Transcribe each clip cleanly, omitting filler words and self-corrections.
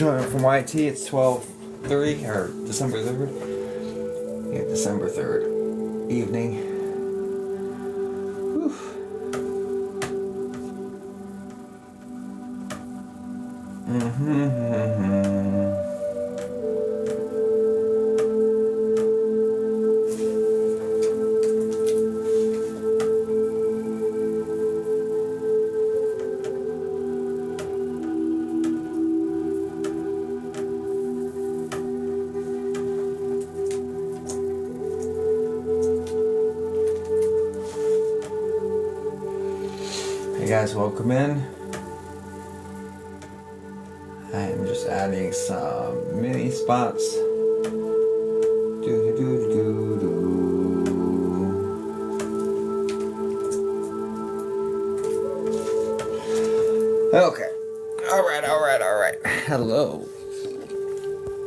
joining from YT. It's 12:30 or December 3rd. Yeah, December 3rd evening. Whew. Hey guys, welcome in. I am just adding some mini spots. Okay. Alright. Hello.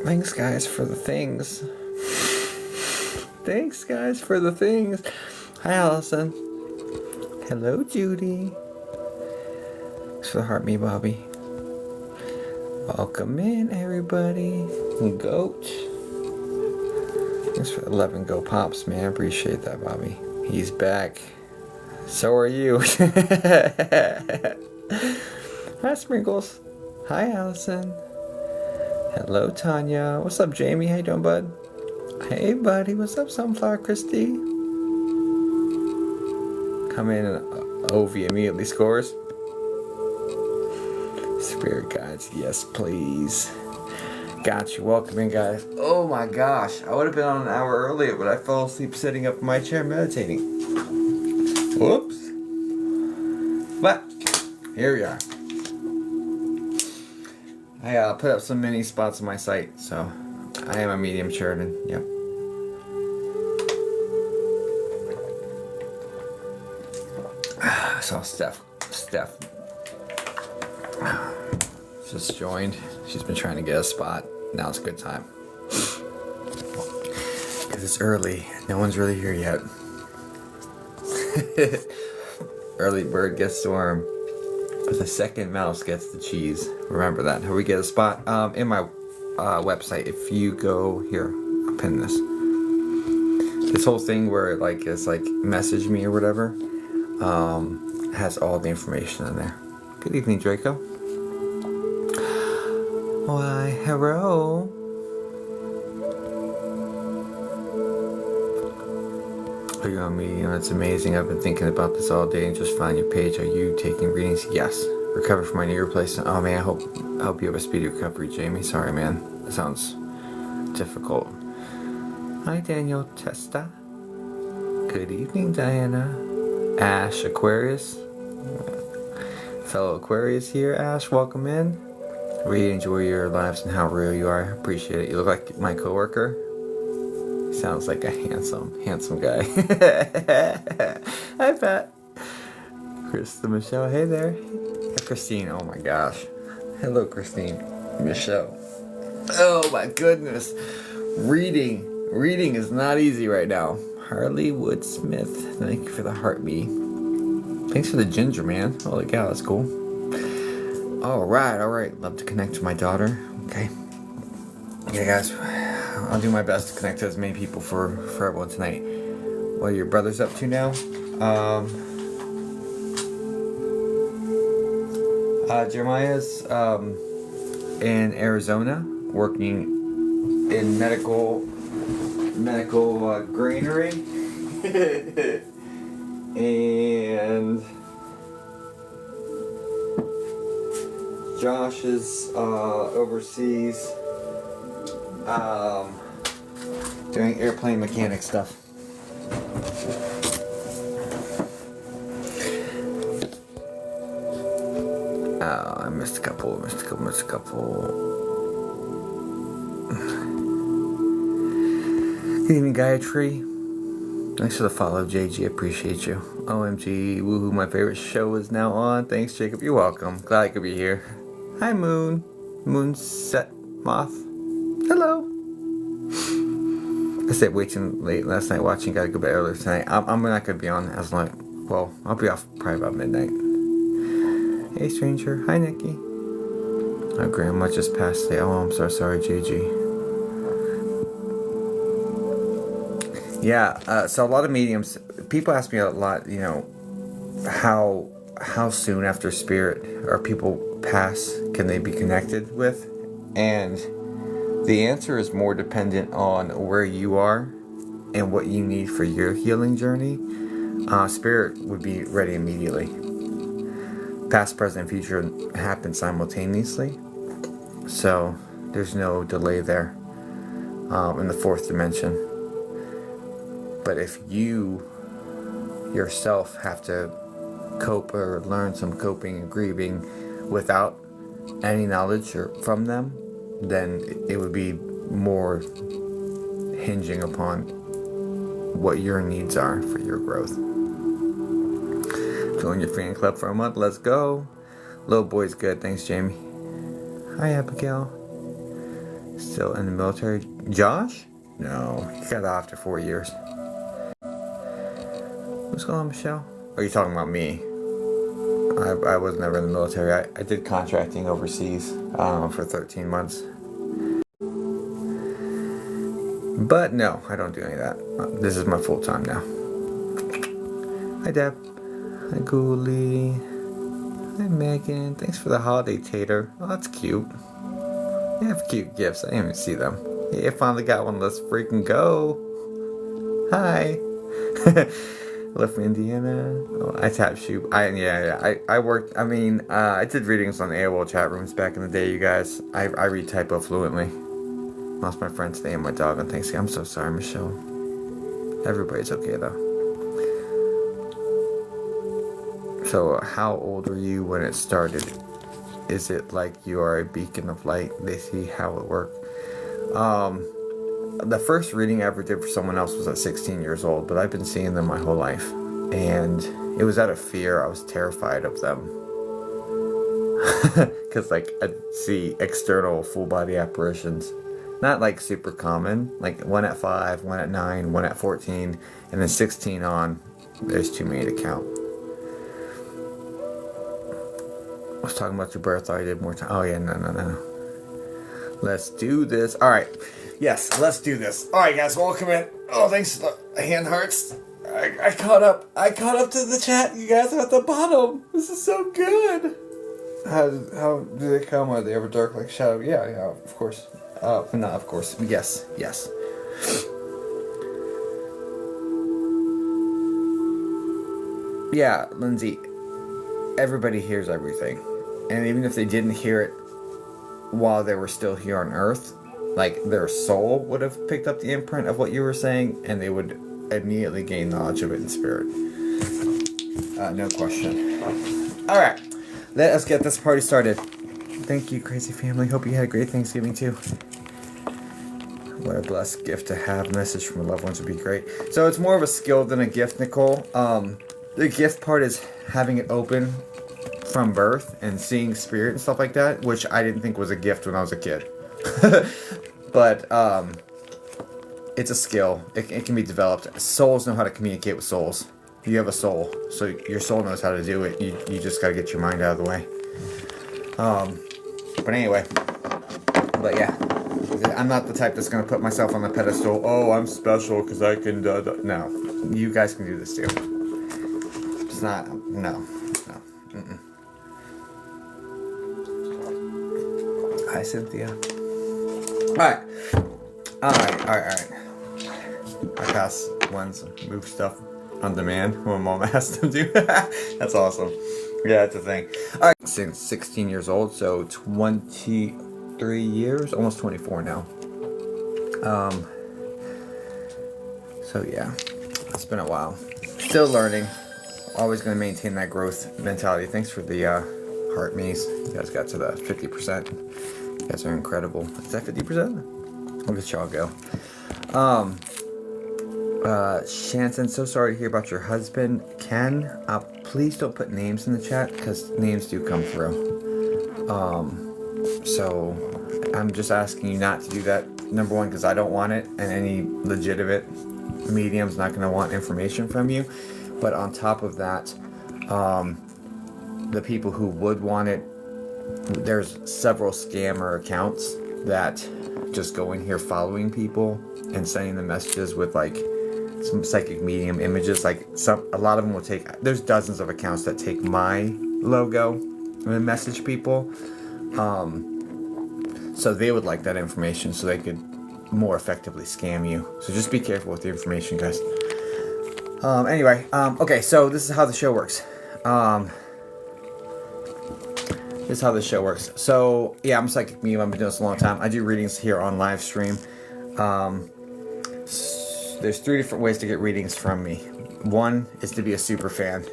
Thanks guys for the things. Hi Allison. Hello Judy. Thanks for the heart, me Bobby. Welcome in everybody. Goat. Thanks for 11 Go Pops, man. Appreciate that, Bobby. He's back. So are you. Hi Sprinkles. Hi Allison. Hello Tanya. What's up Jamie? How you doing, bud? Hey buddy. What's up Sunflower Christy? Come in and Ovi immediately scores. Spirit guides, yes please. Got you. Welcome in guys. Oh my gosh, I would have been on an hour earlier, but I fell asleep sitting up in my chair meditating. Whoops. But here we are. I put up some mini spots on my site, so I am a medium Sheridan. Yep. So Steph just joined. She's been trying to get a spot. Now it's a good time. Because it's early. No one's really here yet. Early bird gets the worm. But the second mouse gets the cheese. Remember that. How we get a spot? In my website, if you go here, I'll pin this. This whole thing where it's like message me or whatever, has all the information in there. Good evening, Draco. Why, hello. Are you on Medium? That's amazing. I've been thinking about this all day and just found your page. Are you taking readings? Yes. Recovered from my knee replacement. Oh man, I hope you have a speedy recovery, Jamie. Sorry, man. That sounds difficult. Hi, Daniel Testa. Good evening, Diana. Ash Aquarius. Fellow Aquarius here. Ash, welcome in. Really enjoy your lives and how real you are. Appreciate it. You look like my coworker. Sounds like a handsome guy. Hi, Pat. Krista Michelle. Hey there. Christine. Oh my gosh. Hello, Christine. Michelle. Oh my goodness. Reading is not easy right now. Harley Woodsmith. Thank you for the heartbeat. Thanks for the ginger, man. Holy cow, that's cool. Alright. Love to connect to my daughter. Okay. Yeah, guys. I'll do my best to connect to as many people for everyone tonight. What are your brothers up to now? Jeremiah's in Arizona working in medical greenery. And Josh is overseas doing airplane mechanic stuff. I missed a couple. Good evening, Gayatri. Thanks for the follow, JG. Appreciate you. OMG, woohoo, my favorite show is now on. Thanks, Jacob. You're welcome. Glad I could be here. Hi, Moon. Moonset Moth. Hello. I stayed way too late last night watching. Gotta go bed earlier tonight. I'm not gonna be on as long. Well, I'll be off probably about midnight. Hey, stranger. Hi, Nikki. My grandma just passed today. Oh, I'm so sorry, Gigi. Yeah, so a lot of mediums, people ask me a lot, you know, how soon after spirit or people pass can they be connected with? And the answer is more dependent on where you are and what you need for your healing journey. Spirit would be ready immediately. Past, present, and future happen simultaneously. So there's no delay there in the fourth dimension. But if you yourself have to cope or learn some coping and grieving without any knowledge or from them, then it would be more hinging upon what your needs are for your growth. Join your fan club for a month. Let's go. Little boy's good. Thanks, Jamie. Hi, Abigail. Still in the military. Josh? No, he got out after 4 years. What's going on, Michelle? Are you talking about me? I was never in the military. I did contracting overseas for 13 months. But no, I don't do any of that. This is my full time now. Hi, Deb. Hi, Ghoulie. Hi, Megan. Thanks for the holiday tater. Oh, that's cute. They have cute gifts. I didn't even see them. Yeah, I finally got one. Let's freaking go. Hi. Left from Indiana. Oh, I tap shoot. I worked. I did readings on the AOL chat rooms back in the day, you guys. I read typo fluently. Lost my friend today and my dog on Thanksgiving. I'm so sorry, Michelle. Everybody's okay though. So, how old were you when it started? Is it like you are a beacon of light? They see how it worked. The first reading I ever did for someone else was at 16 years old, but I've been seeing them my whole life. And it was out of fear. I was terrified of them. Because, like, I'd see external full body apparitions. Not, like, super common. Like, one at 5, one at 9, one at 14, and then 16 on. There's too many to count. I was talking about your birth. I did more time. Oh, yeah, no. Let's do this. All right. Yes, let's do this. All right, guys, welcome in. Oh, thanks. Hand hearts. I caught up. I caught up to the chat. You guys are at the bottom. This is so good. How do they come? Are they ever dark like shadow? Yeah, of course. Not of course. Yes. Yeah, Lindsay. Everybody hears everything, and even if they didn't hear it while they were still here on Earth, like their soul would have picked up the imprint of what you were saying, and they would immediately gain knowledge of it in spirit. No question. All right, let us get this party started. Thank you, crazy family. Hope you had a great Thanksgiving too. What a blessed gift to have. A message from loved ones would be great. So it's more of a skill than a gift, Nicole. The gift part is having it open from birth and seeing spirit and stuff like that, which I didn't think was a gift when I was a kid. But it's a skill. It can be developed. Souls know how to communicate with souls. You have a soul, so your soul knows how to do it. You just got to get your mind out of the way. But anyway, yeah, I'm not the type that's going to put myself on the pedestal. Oh, I'm special because I can no, you guys can do this too. It's not, no. Hi, Cynthia. Alright. I pass ones, move stuff on demand when Mom asked them to. That's awesome. Yeah, that's a thing. Alright, since 16 years old, so 23 years, almost 24 now. So yeah, it's been a while. Still learning. Always going to maintain that growth mentality. Thanks for the heart maze. You guys got to the 50%. You guys are incredible. Is that 50%? Look at y'all go. Shanton, so sorry to hear about your husband. Ken, please don't put names in the chat because names do come through. So I'm just asking you not to do that. Number one, because I don't want it, and any legitimate medium's not going to want information from you. But on top of that, the people who would want it there's several scammer accounts that just go in here following people and sending them messages with like some psychic medium images. Like a lot of them will take. There's dozens of accounts that take my logo and message people. So they would like that information so they could more effectively scam you. So just be careful with the information, guys. Anyway, okay, so this is how the show works. This is how this show works. So, yeah, I'm Psychic Medium. I've been doing this a long time. I do readings here on live stream. There's 3 different ways to get readings from me. One is to be a super fan.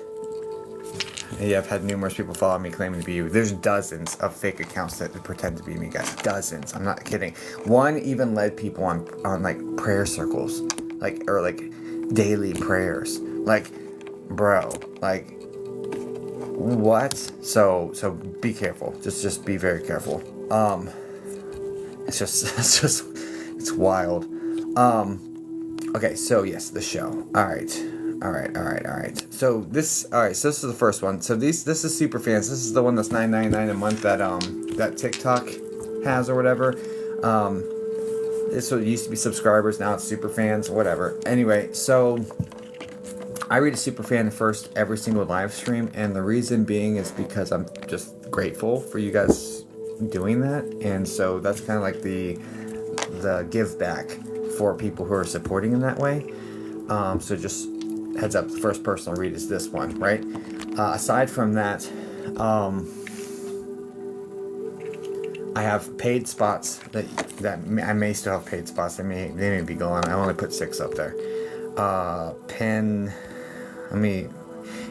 Yeah, I've had numerous people follow me claiming to be you. There's dozens of fake accounts that pretend to be me, guys. Dozens. I'm not kidding. One even led people on like prayer circles, or daily prayers. Like, bro, like, what? So be careful. Just be very careful. It's wild. Okay, so yes, the show. All right. So this is the first one. So this is super fans. This is the one that's $9.99 a month that TikTok has or whatever. This used to be subscribers, now it's super fans, whatever. Anyway, so I read a super fan first every single live stream, and the reason being is because I'm just grateful for you guys doing that, and so that's kind of like the give back for people who are supporting in that way. So just heads up, the first person I'll read is this one, right? Aside from that, I have paid spots that I may still have paid spots. They may be gone. I only put 6 up there.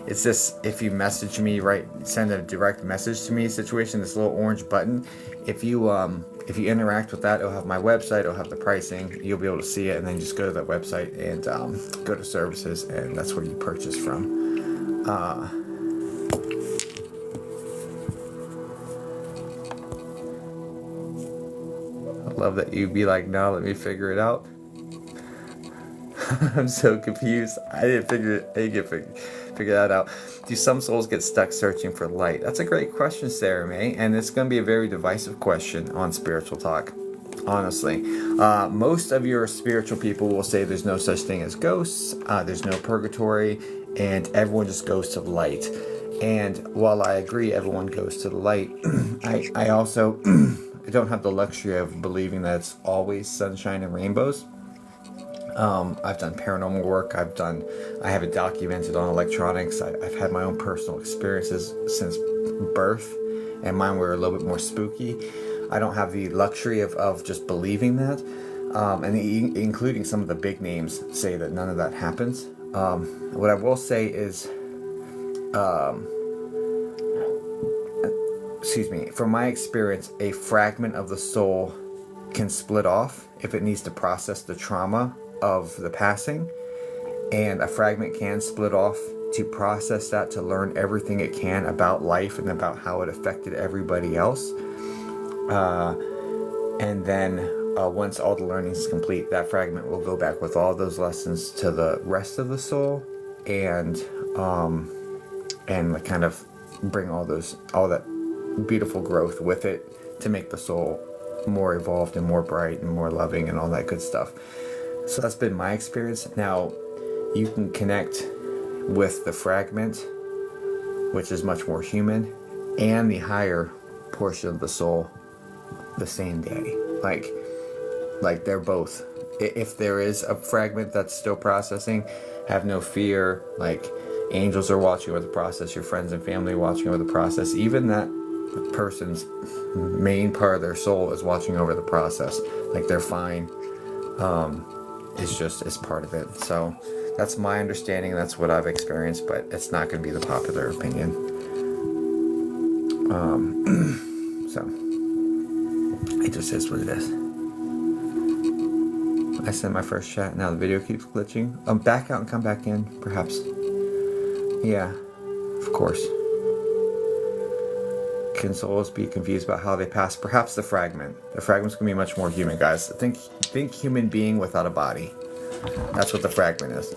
It's this, if you message me, send a direct message to me situation, this little orange button. If you interact with that, it'll have my website, it'll have the pricing, you'll be able to see it, and then just go to that website and go to services, and that's where you purchase from. I love that you'd be like, no, let me figure it out. I'm so confused. I didn't figure that out. Do some souls get stuck searching for light? That's a great question, Sarah May, and it's going to be a very divisive question on Spiritual Talk. Honestly, most of your spiritual people will say there's no such thing as ghosts, there's no purgatory, and everyone just goes to the light. And while I agree everyone goes to the light, I also I don't have the luxury of believing that it's always sunshine and rainbows. I've done paranormal work. I have it documented on electronics. I've had my own personal experiences since birth, and mine were a little bit more spooky. I don't have the luxury of just believing that, and including some of the big names say that none of that happens. What I will say is, from my experience, a fragment of the soul can split off if it needs to process the trauma of the passing, and a fragment can split off to process that, to learn everything it can about life and about how it affected everybody else, and then once all the learning is complete, that fragment will go back with all those lessons to the rest of the soul, and kind of bring all that beautiful growth with it to make the soul more evolved and more bright and more loving and all that good stuff. So that's been my experience. Now, you can connect with the fragment, which is much more human, and the higher portion of the soul the same day. Like they're both. If there is a fragment that's still processing, have no fear. Like, angels are watching over the process, your friends and family are watching over the process. Even that person's main part of their soul is watching over the process. Like, they're fine. It's part of it. So that's my understanding. That's what I've experienced, but it's not going to be the popular opinion. So it just is what it is. I sent my first chat. Now the video keeps glitching. Back out and come back in, perhaps. Yeah, of course. Can souls be confused about how they pass? Perhaps the fragment. The fragment's gonna be much more human, guys. Think human being without a body. That's what the fragment is.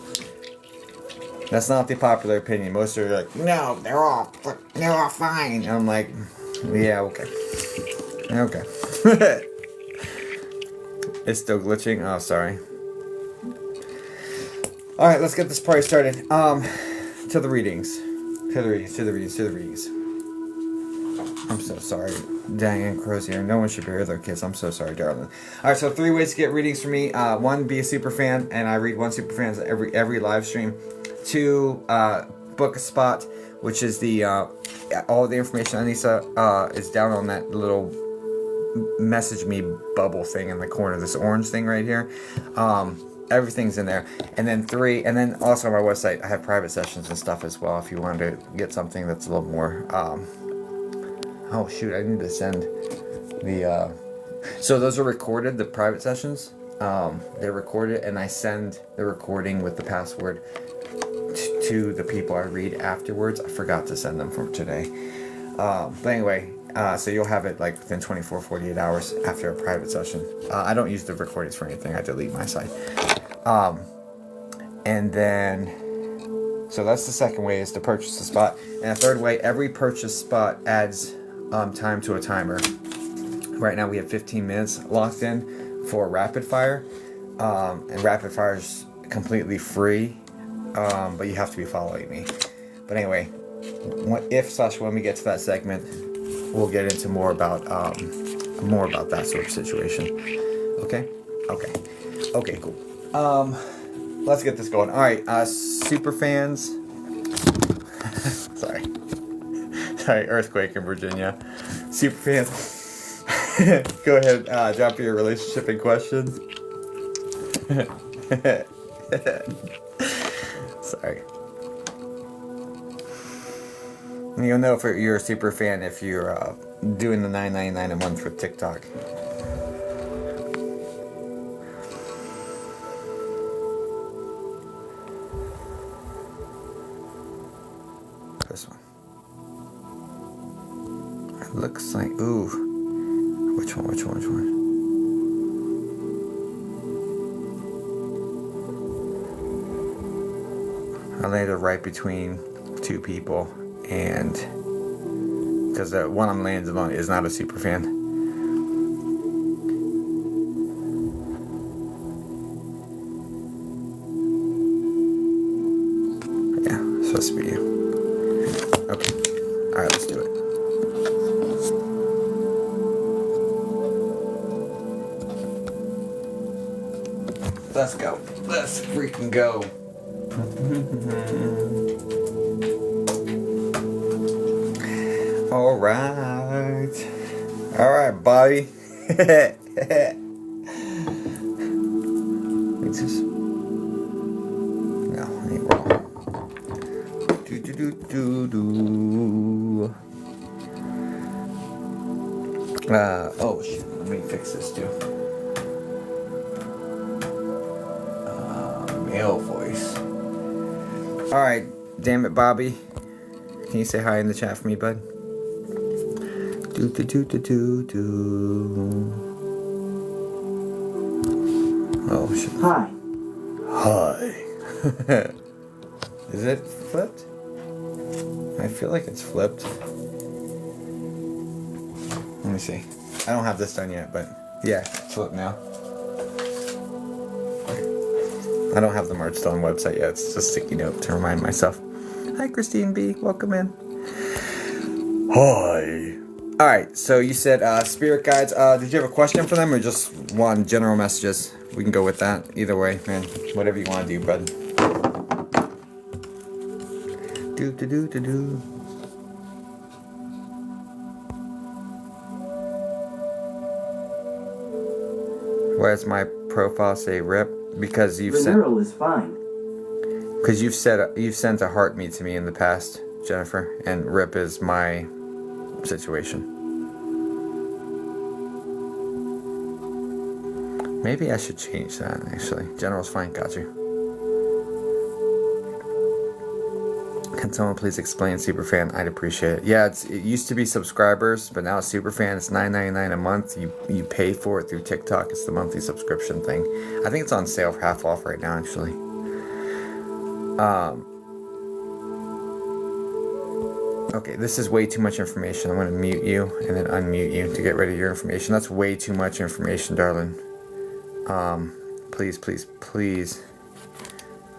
That's not the popular opinion. Most are like, no, they're all fine. And I'm like, Yeah, okay. Okay. It's still glitching? Oh, sorry. Alright, let's get this party started. To the readings. To the readings. I'm so sorry. Dang, and Crozier. No one should hear their kids. I'm so sorry, darling. Alright, so 3 ways to get readings from me. 1, be a super fan, and I read 1 super fan every live stream. 2, book a spot, which is the all the information Anissa is down on that little message me bubble thing in the corner, this orange thing right here. Everything's in there. And then 3, and then also on my website I have private sessions and stuff as well if you wanted to get something that's a little more oh shoot, I need to send the so those are recorded, the private sessions. They're recorded, and I send the recording with the password to the people I read afterwards. I forgot to send them from today. But anyway, so you'll have it like within 48 hours after a private session. I don't use the recordings for anything. I delete my site. And then, so that's the second way, is to purchase the spot. And a third way, every purchase spot adds time to a timer. Right now we have 15 minutes locked in for rapid fire. And rapid fire is completely free, but you have to be following me. But anyway, when we get to that segment, we'll get into more about that sort of situation. Okay, cool. Let's get this going. All right, super fans. Sorry, earthquake in Virginia. Super fans, go ahead. Drop your relationship in questions. Sorry. You'll know if you're a super fan if you're doing the $9.99 a month for TikTok. This one. It looks like, ooh. Which one? I landed right between 2 people. And because the one I'm landing on is not a super fan. Yeah, supposed to be you. Okay. Alright, let's do it. Let's go. Let's freaking go. All right, Bobby. No, I ain't wrong. Oh shit! Let me fix this too. Male voice. All right, damn it, Bobby. Can you say hi in the chat for me, bud? Oh shit. Hi. Is it flipped? I feel like it's flipped. Let me see. I don't have this done yet, but yeah, it's flipped now. I don't have the merch done website yet. It's just a sticky note to remind myself. Hi, Christine B. Welcome in. Hi. Alright, so you said spirit guides. Did you have a question for them or just one general messages? We can go with that. Either way, man. Whatever you want to do, bud. Why does my profile say rip? Because you've sent. The neural is fine. Because you've sent a heart me to me in the past, Jennifer, and rip is my situation. Maybe I should change that, actually. General's fine, got you. Can someone please explain Superfan? I'd appreciate it. Yeah, it used to be subscribers, but now it's Superfan. It's $9.99 a month. You pay for it through TikTok. It's the monthly subscription thing. I think it's on sale for half off right now, actually. Okay, this is way too much information. I'm going to mute you and then unmute you to get rid of your information. That's way too much information, darling. Please, please, please.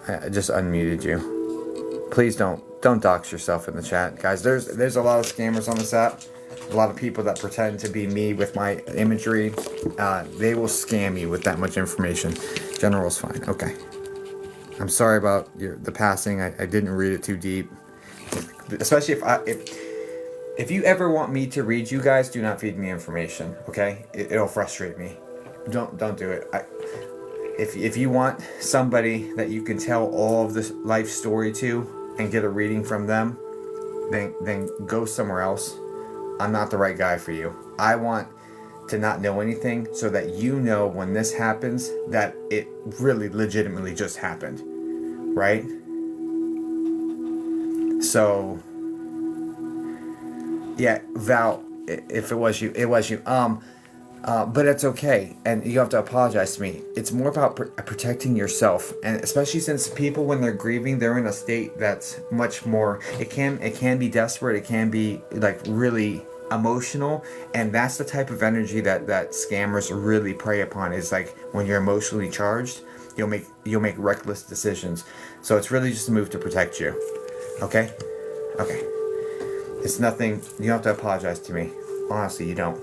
I just unmuted you. Please don't dox yourself in the chat. Guys, there's a lot of scammers on this app. A lot of people that pretend to be me with my imagery. They will scam you with that much information. General's fine. Okay. I'm sorry about the passing. I didn't read it too deep. Especially if you ever want me to read you guys, do not feed me information. Okay? It'll frustrate me. Don't do it. If you want somebody that you can tell all of this life story to and get a reading from them, then go somewhere else. I'm not the right guy for you. I want to not know anything so that you know when this happens that it really legitimately just happened. Right? So yeah, Val, if it was you, it was you. But it's okay, and you have to apologize to me. It's more about protecting yourself, and especially since people, when they're grieving, they're in a state that's much more. It can be desperate. It can be like really emotional, and that's the type of energy that scammers really prey upon. Is like when you're emotionally charged, you'll make reckless decisions. So it's really just a move to protect you. Okay. It's nothing. You don't have to apologize to me. Honestly, you don't.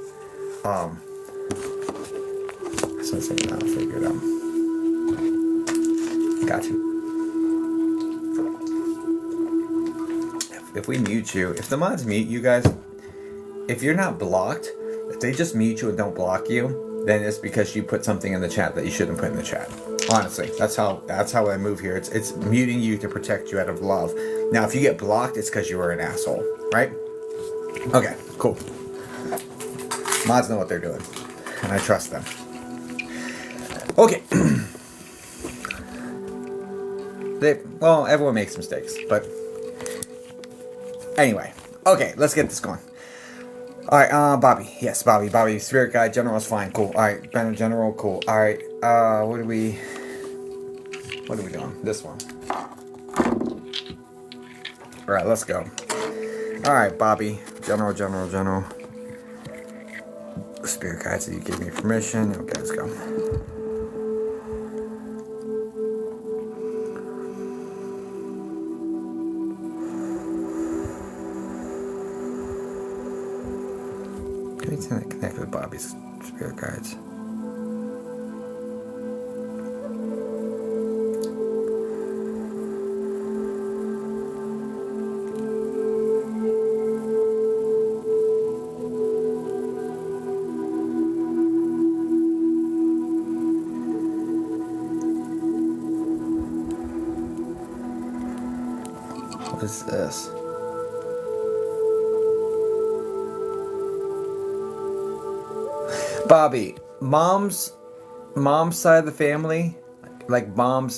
So I'll figure it out. Got you. If we mute you, if the mods mute you guys, if you're not blocked, if they just mute you and don't block you, then it's because you put something in the chat that you shouldn't put in the chat. Honestly, that's how I move here. It's muting you to protect you out of love. Now, if you get blocked, it's because you were an asshole, right? Okay, cool. Mods know what they're doing, and I trust them. Okay. Well, everyone makes mistakes, but anyway. Okay, let's get this going. All right, Bobby. Yes, Bobby. Spirit guide. General is fine. Cool. All right, Banner General. Cool. All right. What are we doing? This one. All right, let's go. All right, Bobby. General. Spirit guides, you give me permission. Okay, let's go. Can we connect with Bobby's spirit guides? What is this? Bobby, mom's side of the family, like mom's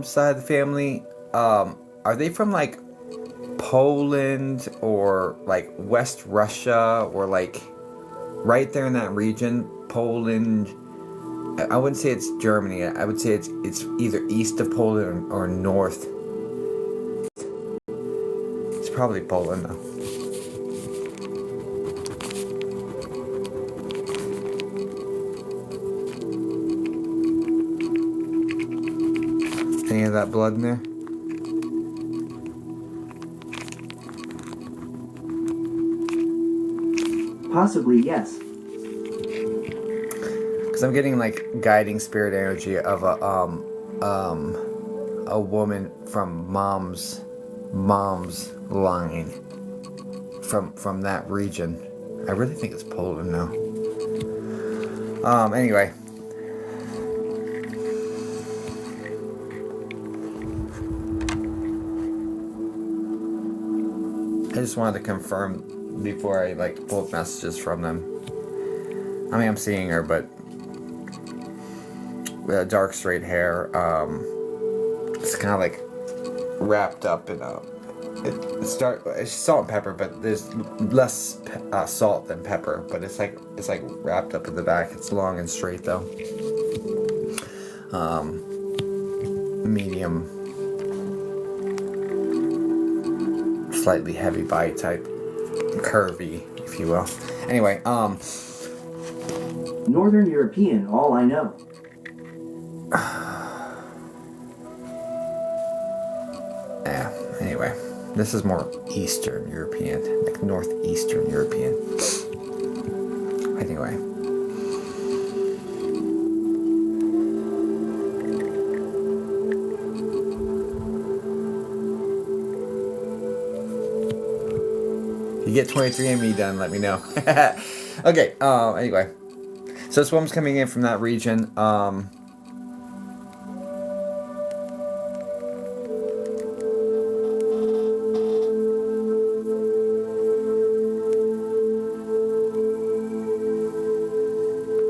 side of the family, are they from like Poland or like West Russia or like right there in that region? Poland. I wouldn't say it's Germany. I would say it's either east of Poland or north. It's probably Poland though. Any of that blood in there? Possibly, yes. Because I'm getting like guiding spirit energy of a woman from mom's line from that region. I really think it's Poland now. Anyway. I just wanted to confirm before I like pulled messages from them. I mean, I'm seeing her, but with dark straight hair. It's kind of like wrapped up in a. It's salt and pepper, but there's less salt than pepper. But it's like wrapped up in the back. It's long and straight though. Medium slightly heavy bite type, curvy, if you will. Anyway, Northern European, all I know. yeah, anyway. This is more Eastern European, like Northeastern European. Anyway. You get 23andMe done, let me know. Okay, anyway. So this woman's coming in from that region.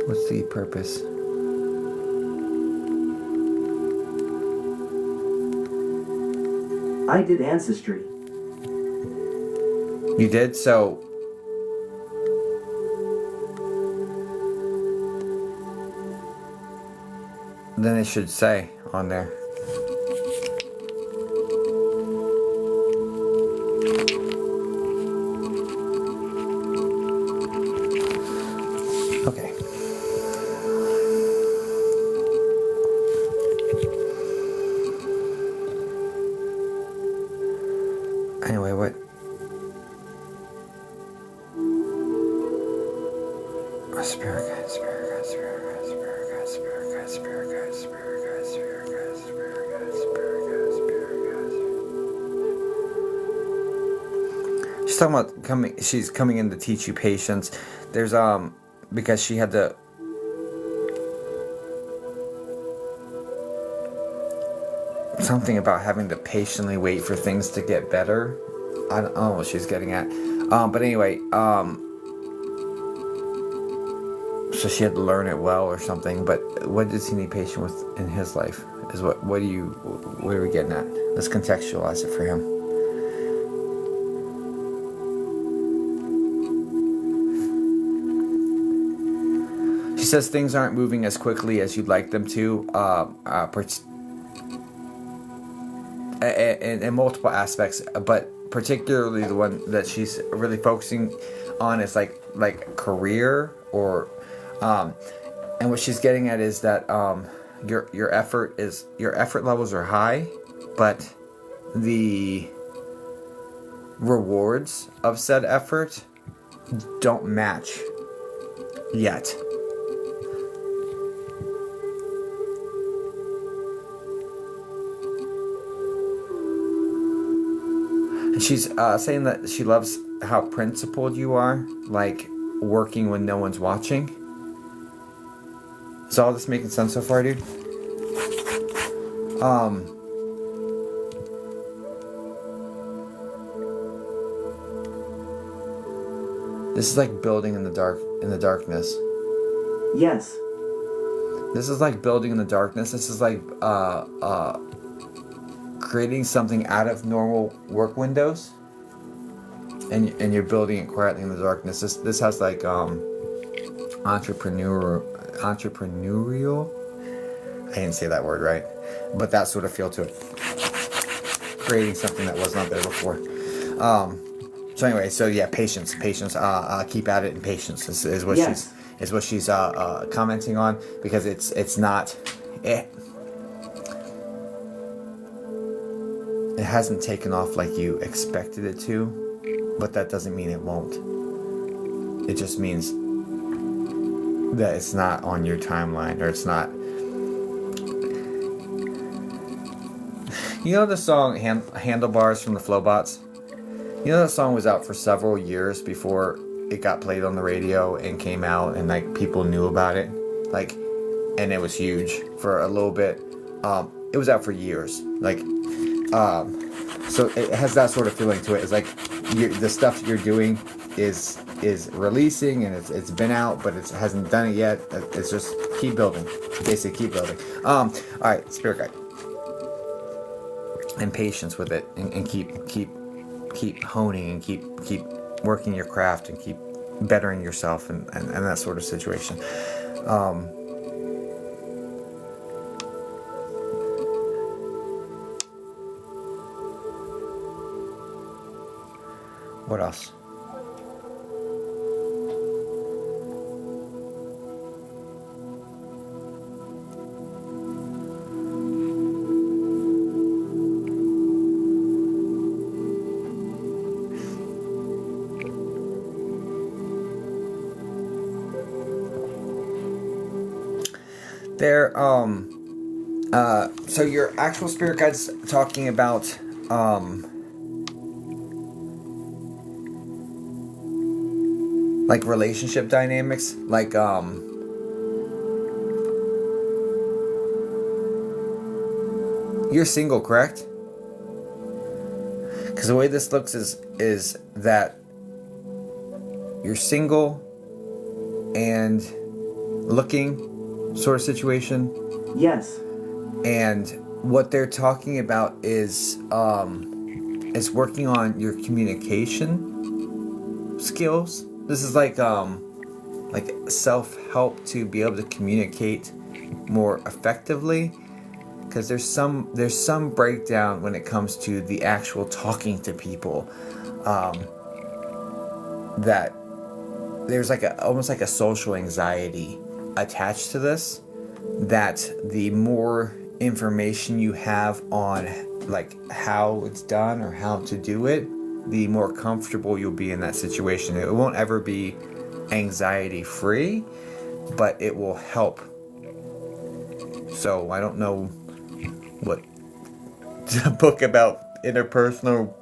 What's the purpose? I did Ancestry. You did? So... then it should say on there. Okay. Anyway, what? Spirit guide, spirit guide, spirit guide, spirit guide, spirit guide, spirit guide, spirit guide, spirit guide, spirit guide, spirit guide, spirit guide. She's talking about coming. She's coming in to teach you patience. There's because she had to. Something about having to patiently wait for things to get better. I don't know what she's getting at. But anyway, so she had to learn it well or something. But what does he need patience with in his life? Is what are we getting at? Let's contextualize it for him. She says things aren't moving as quickly as you'd like them to. In multiple aspects, but particularly the one that she's really focusing on is like career or and what she's getting at is that your effort levels are high, but the rewards of said effort don't match yet. She's saying that she loves how principled you are, like working when no one's watching. Is all this making sense so far, dude? This is like building in the darkness. Yes. This is like building in the darkness. This is like creating something out of normal work windows, and you're building it quietly in the darkness. This has like entrepreneurial. I didn't say that word right, but that sort of feel to it. Creating something that was not there before. So anyway, so yeah, patience. Keep at it, and patience is what yes. she's commenting on, because it's not. It hasn't taken off like you expected it to, but that doesn't mean it won't. It just means that it's not on your timeline, or it's not. You know the song Handlebars from the Flowbots? You know that song was out for several years before it got played on the radio and came out, and like people knew about it, like, and it was huge for a little bit. It was out for years, like. So it has that sort of feeling to it. It's like the stuff you're doing is releasing, and it's been out, but it hasn't done it yet. It's just keep building, basically keep building. All right, spirit guide, and patience with it, and keep honing, and keep working your craft, and keep bettering yourself, and that sort of situation. What else? There, so your actual spirit guide's talking about, like relationship dynamics, like, you're single, correct? Because the way this looks is that you're single and looking sort of situation. Yes. And what they're talking about is working on your communication skills. This is like self-help to be able to communicate more effectively, because there's some breakdown when it comes to the actual talking to people, that there's like almost like a social anxiety attached to this, that the more information you have on like how it's done or how to do it, the more comfortable you'll be in that situation. It won't ever be anxiety free, but it will help. So I don't know what book about interpersonal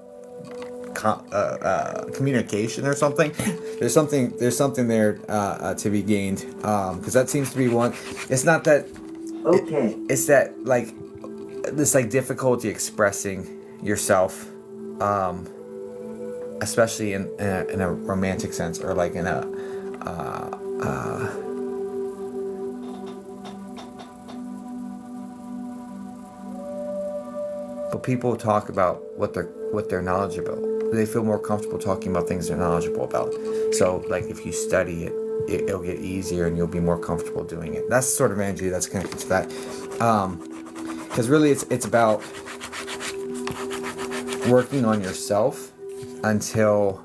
communication or something. There's something there to be gained, because that seems to be one. It's not that. Okay. It's that like this like difficulty expressing yourself, especially in a romantic sense, or like in a but people talk about what they're knowledgeable. They feel more comfortable talking about things they're knowledgeable about. So like if you study it, it'll get easier and you'll be more comfortable doing it. That's the sort of energy that's connected to that. Because really it's about working on yourself until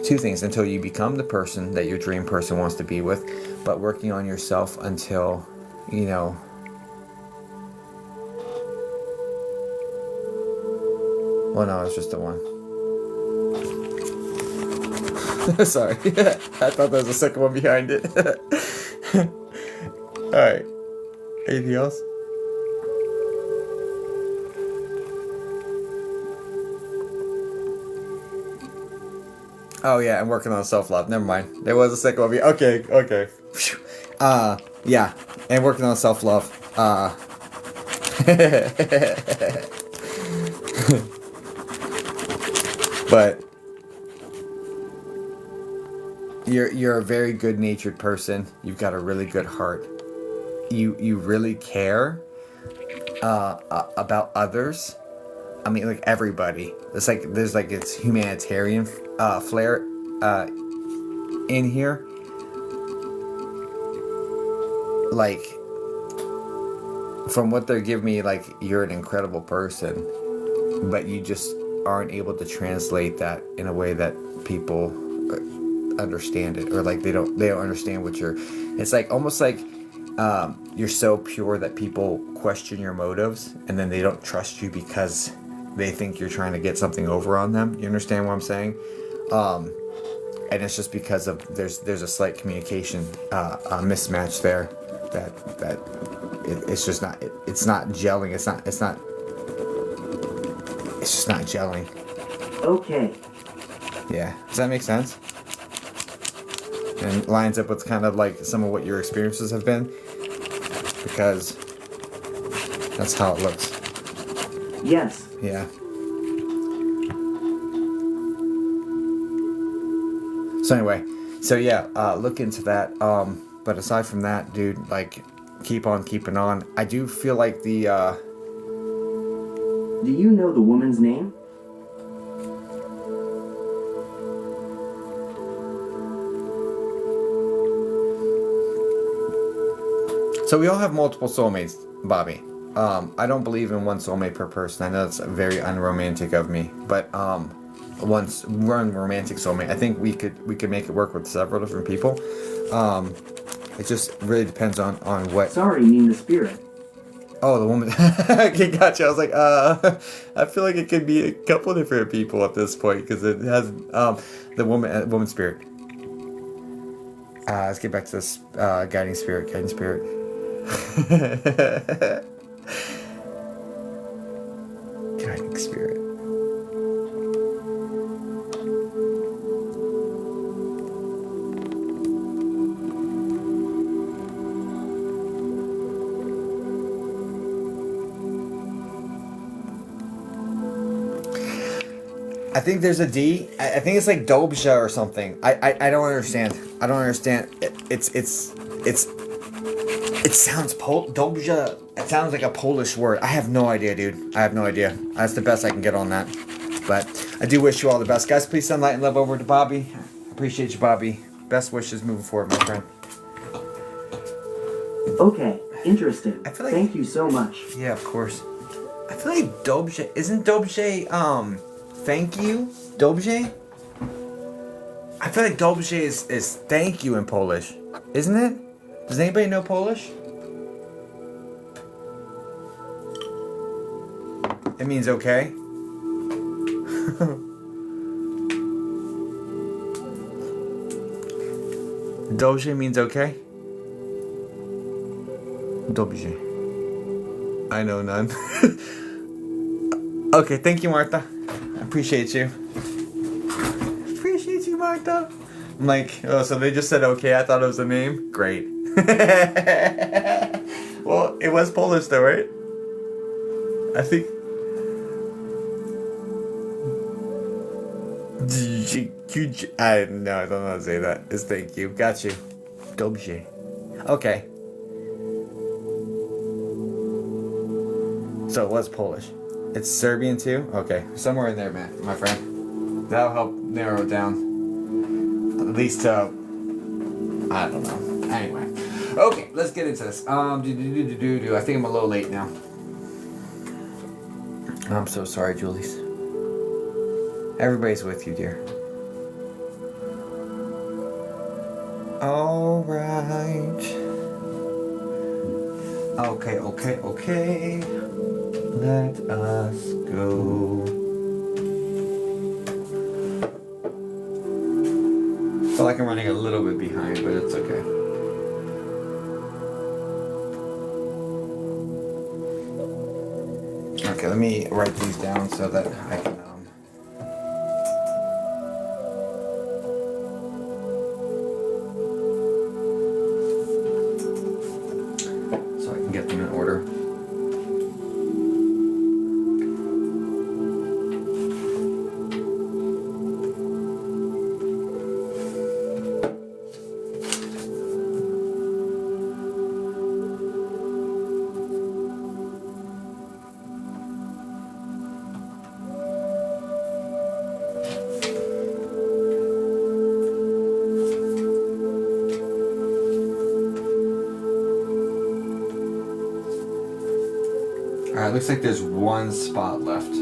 two things: until you become the person that your dream person wants to be with, but working on yourself until, you know, well, no, it's just the one. Sorry. I thought there was a second one behind it. Alright. Anything else? Oh, yeah, I'm working on self-love. Never mind. There was a second one. Okay. Yeah. And working on self-love. But you're a very good-natured person. You've got a really good heart. You really care about others. I mean, like everybody. It's like there's like it's humanitarian flair in here. Like from what they give me, like you're an incredible person, but you just aren't able to translate that in a way that people understand it, or like they don't understand what you're. It's like almost like you're so pure that people question your motives, and then they don't trust you because they think you're trying to get something over on them. You understand what I'm saying? And it's just because of there's a slight communication mismatch there that it's just not it's not gelling. It's just not gelling. Okay. Yeah. Does that make sense? And lines up with kind of like some of what your experiences have been, because that's how it looks. Yes. Yeah. So anyway, so yeah, look into that. But aside from that, dude, like, keep on keeping on. I do feel like the Do you know the woman's name? So we all have multiple soulmates, Bobby. I don't believe in one soulmate per person. I know that's very unromantic of me, but one romantic soulmate. I think we could make it work with several different people. It just really depends on what. Sorry, mean the spirit. Oh, the woman. Okay, gotcha. I was like, I feel like it could be a couple different people at this point because it has the woman spirit. Let's get back to this guiding spirit. Guiding spirit. Guiding spirit. I think there's a D. I think it's like Dobja or something. I don't understand. I don't understand. It sounds Dobja. It sounds like a Polish word. I have no idea, dude. I have no idea. That's the best I can get on that. But I do wish you all the best, guys. Please send light and love over to Bobby. Appreciate you, Bobby. Best wishes moving forward, my friend. Okay, interesting. I feel like, thank you so much. Yeah, of course. I feel like Dobja isn't Dobja thank you? Dobrze? I feel like dobrze is thank you in Polish. Isn't it? Does anybody know Polish? It means okay. Dobrze means okay? Dobrze. I know none. Okay, thank you, Martha. Appreciate you. Appreciate you, Martha. I'm like, oh, so they just said okay. I thought it was a name. Great. Well, it was Polish though, right? I think. I don't know how to say that. It's thank you. Got you. Dobrze. Okay. So it was Polish. It's Serbian too? Okay. Somewhere in there, man, my friend. That'll help narrow it down. At least to... I don't know. Anyway. Okay, let's get into this. I think I'm a little late now. I'm so sorry, Julies. Everybody's with you, dear. Alright. Okay. Let us go. I feel like I'm running a little bit behind, but it's okay. Okay, let me write these down so that I can get them in order. Alright, looks like there's one spot left.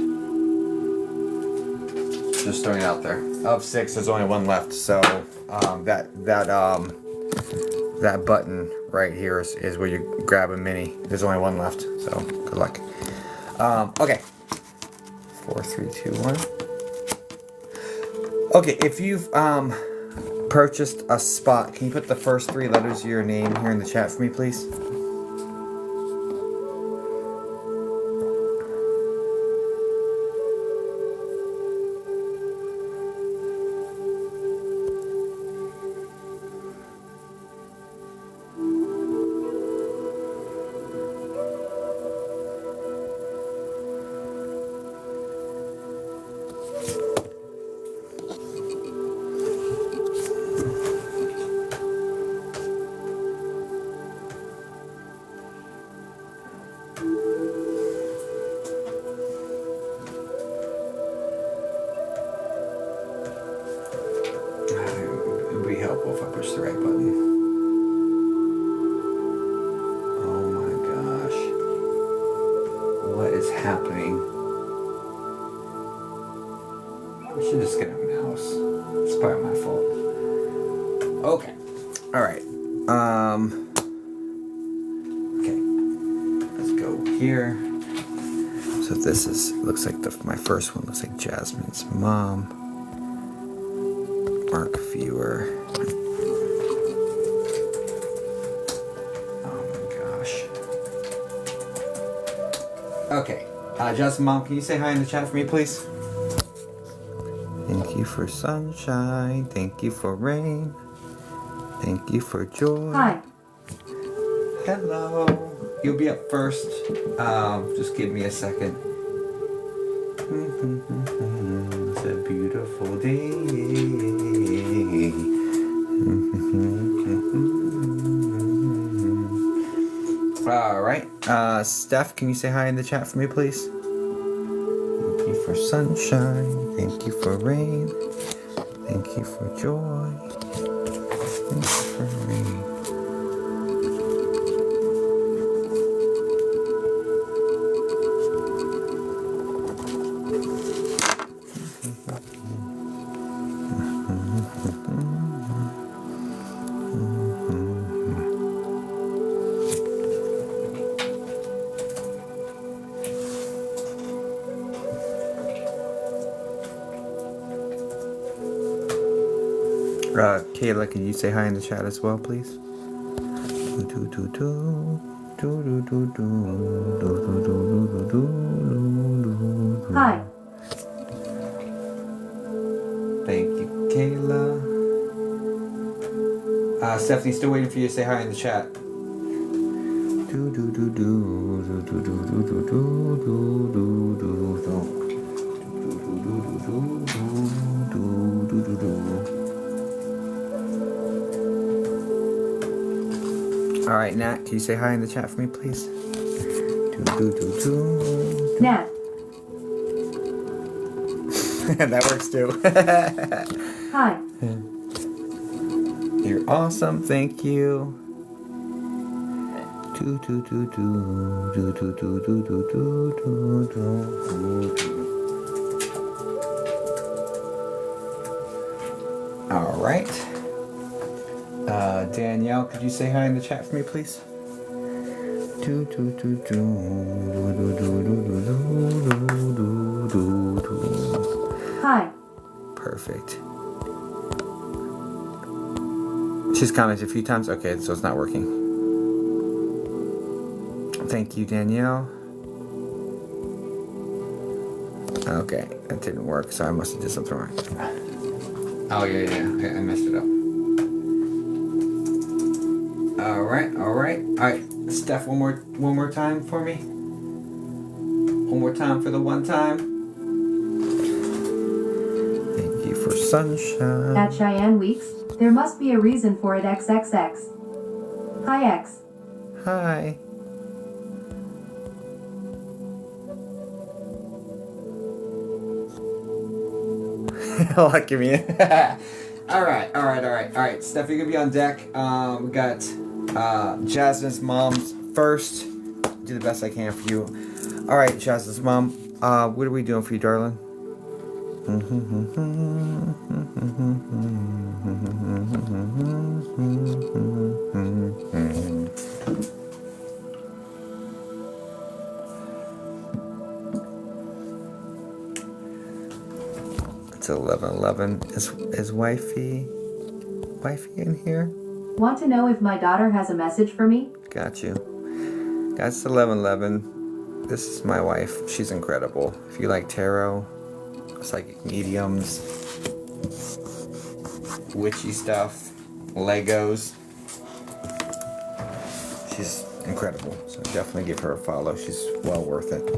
Just throwing it out there. Of 6, there's only one left. So that button right here is where you grab a mini. There's only one left. So good luck. Okay. 4, 3, 2, 1. Okay, if you've purchased a spot, can you put the first 3 letters of your name here in the chat for me, please? I should just get a mouse. It's probably my fault. Okay. All right. Okay. Let's go here. So this looks like my first one looks like Jasmine's mom. Mark viewer. Oh my gosh. Okay. Jasmine's mom, can you say hi in the chat for me, please? Thank you for sunshine. Thank you for rain. Thank you for joy. Hi. Hello. You'll be up first. Just give me a second. It's a beautiful day. All right. Steph, can you say hi in the chat for me, please? Thank you for sunshine. Thank you for rain. Thank you for joy. Thank you for rain. Kayla, can you say hi in the chat as well, please? Hi. Thank you, Kayla. Stephanie, still waiting for you to say hi in the chat. All right, Nat, can you say hi in the chat for me, please? Nat. That works too. Hi. You're awesome, thank you. All right. Danielle, could you say hi in the chat for me, please? Hi. Perfect. She's commented a few times. Okay, so it's not working. Thank you, Danielle. Okay, that didn't work, so I must have did something wrong. Oh, yeah. Okay, I messed it up. All right. Steph, one more time for me. One more time for the one time. Thank you for sunshine. At Cheyenne Weeks, there must be a reason for it XXX. Hi X. Hi. Lucky me. All right. Steph, you're gonna be on deck. We got Jasmine's mom's first. Do the best I can for you. All right, Jasmine's mom. What are we doing for you, darling? It's 11:11. Is wifey in here? Want to know if my daughter has a message for me? Got you. That's 11:11. This is my wife. She's incredible. If you like tarot, psychic mediums, witchy stuff, Legos, she's incredible. So definitely give her a follow. She's well worth it.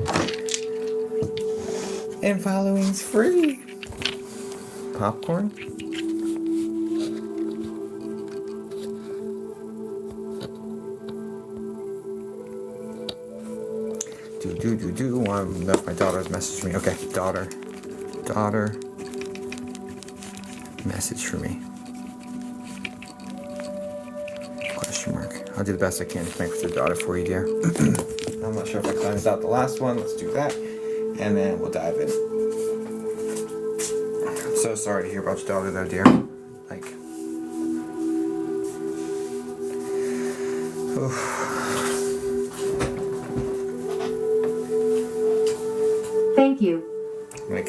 And following's free. Popcorn? Do. One of my daughters messaged me. Okay, daughter, message for me. Question mark. I'll do the best I can to connect with your daughter for you, dear. I'm not sure if I cleansed out the last one. Let's do that, and then we'll dive in. So sorry to hear about your daughter though, dear. Like, oof. Thank you. Like,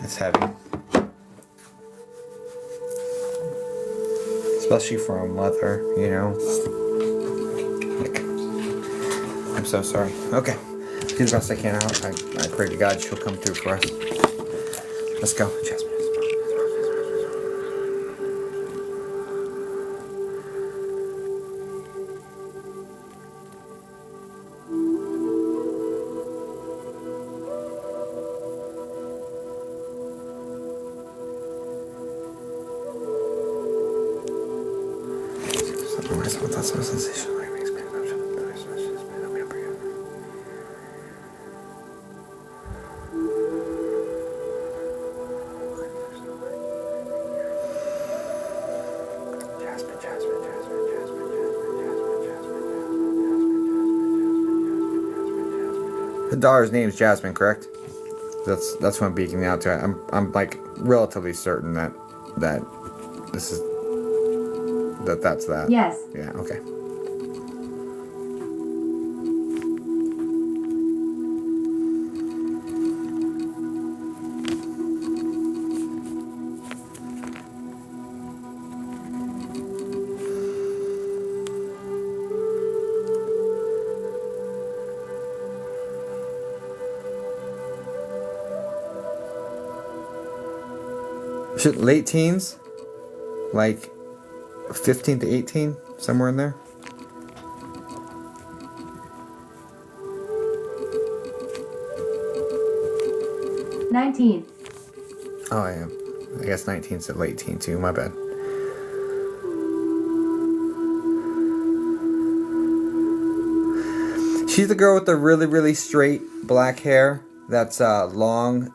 it's heavy. Especially for a mother, you know. Like, I'm so sorry. Okay. Do the best I can out. I pray to God she'll come through for us. Let's go, Jasmine. The daughter's name is Jasmine, correct? That's what I'm beaking out to. I'm like relatively certain that this is that's that. Yes. Yeah. Okay. Should late teens, like 15 to 18, somewhere in there. $19. Oh, I am. I guess 19's a late teen too. My bad. She's the girl with the really, really straight black hair. That's long.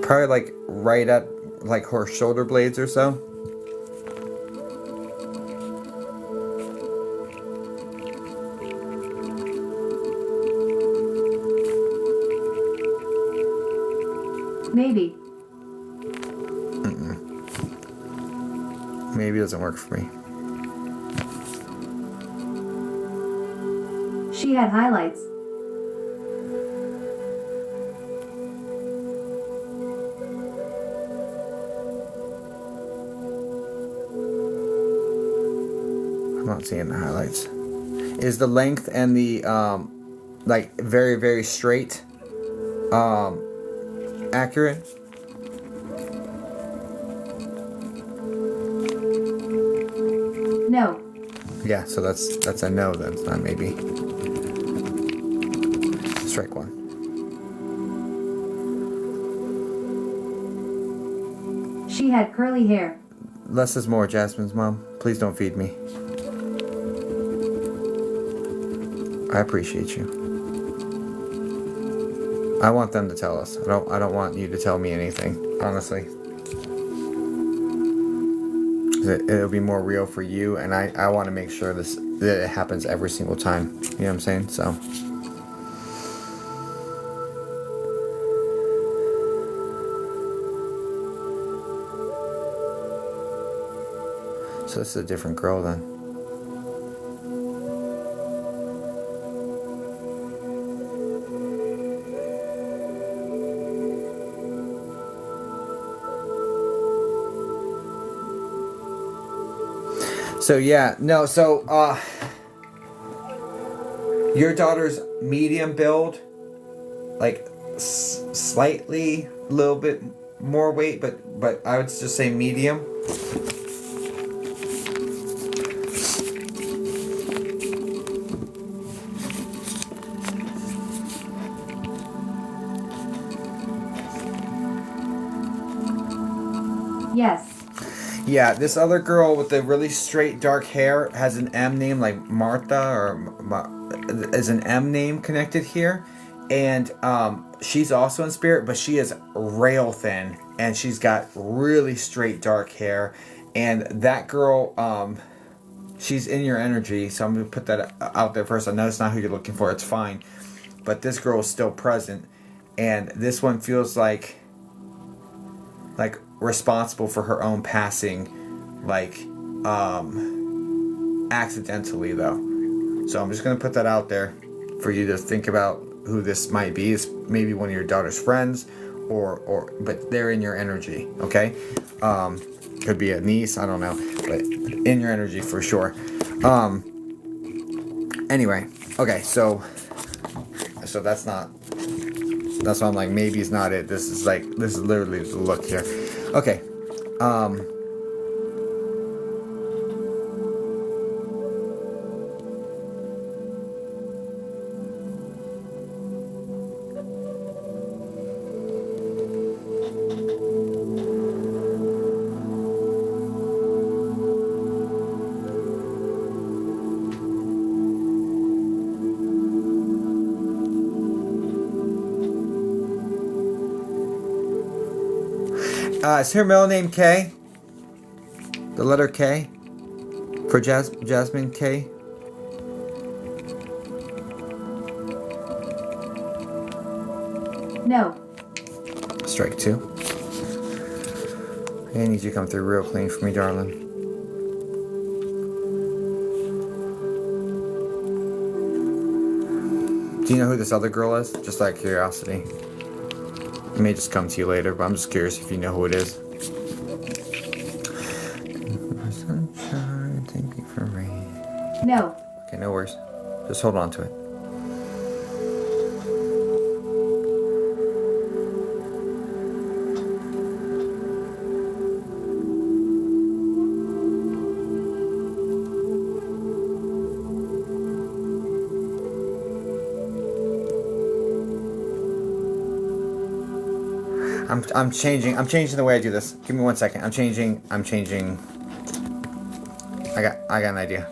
Probably like right at like her shoulder blades or so. Maybe. Maybe it doesn't work for me. She had highlights. I'm not seeing the highlights. Is the length and the like very, very straight accurate? No. Yeah, so that's a no then. It's not maybe. Strike one. She had curly hair. Less is more, Jasmine's mom. Please don't feed me. I appreciate you. I want them to tell us. I don't want you to tell me anything, honestly. It'll be more real for you, and I want to make sure that it happens every single time. You know what I'm saying? So. So this is a different girl then. So yeah, no, so your daughter's medium build, like slightly, a little bit more weight, but I would just say medium. Yes. Yeah, this other girl with the really straight dark hair has an M name, like Martha, or is an M name connected here. And she's also in spirit, but she is rail thin, and she's got really straight dark hair. And that girl, she's in your energy, so I'm going to put that out there first. I know it's not who you're looking for, it's fine. But this girl is still present. And this one feels like responsible for her own passing, accidentally though. So I'm just gonna put that out there for you to think about who this might be. It's maybe one of your daughter's friends, but they're in your energy, okay? Could be a niece, I don't know, but in your energy for sure. Anyway, okay, so that's why I'm like, maybe it's not it. This is literally the look here. Okay. Is her middle name K? The letter K? For Jasmine K? No. Strike 2. I need you to come through real clean for me, darling. Do you know who this other girl is? Just out of curiosity. It may just come to you later, but I'm just curious if you know who it is. Sunshine, thank you for rain. No. Okay, no worries. Just hold on to it. I'm changing the way I do this. Give me 1 second. I'm changing. I got an idea.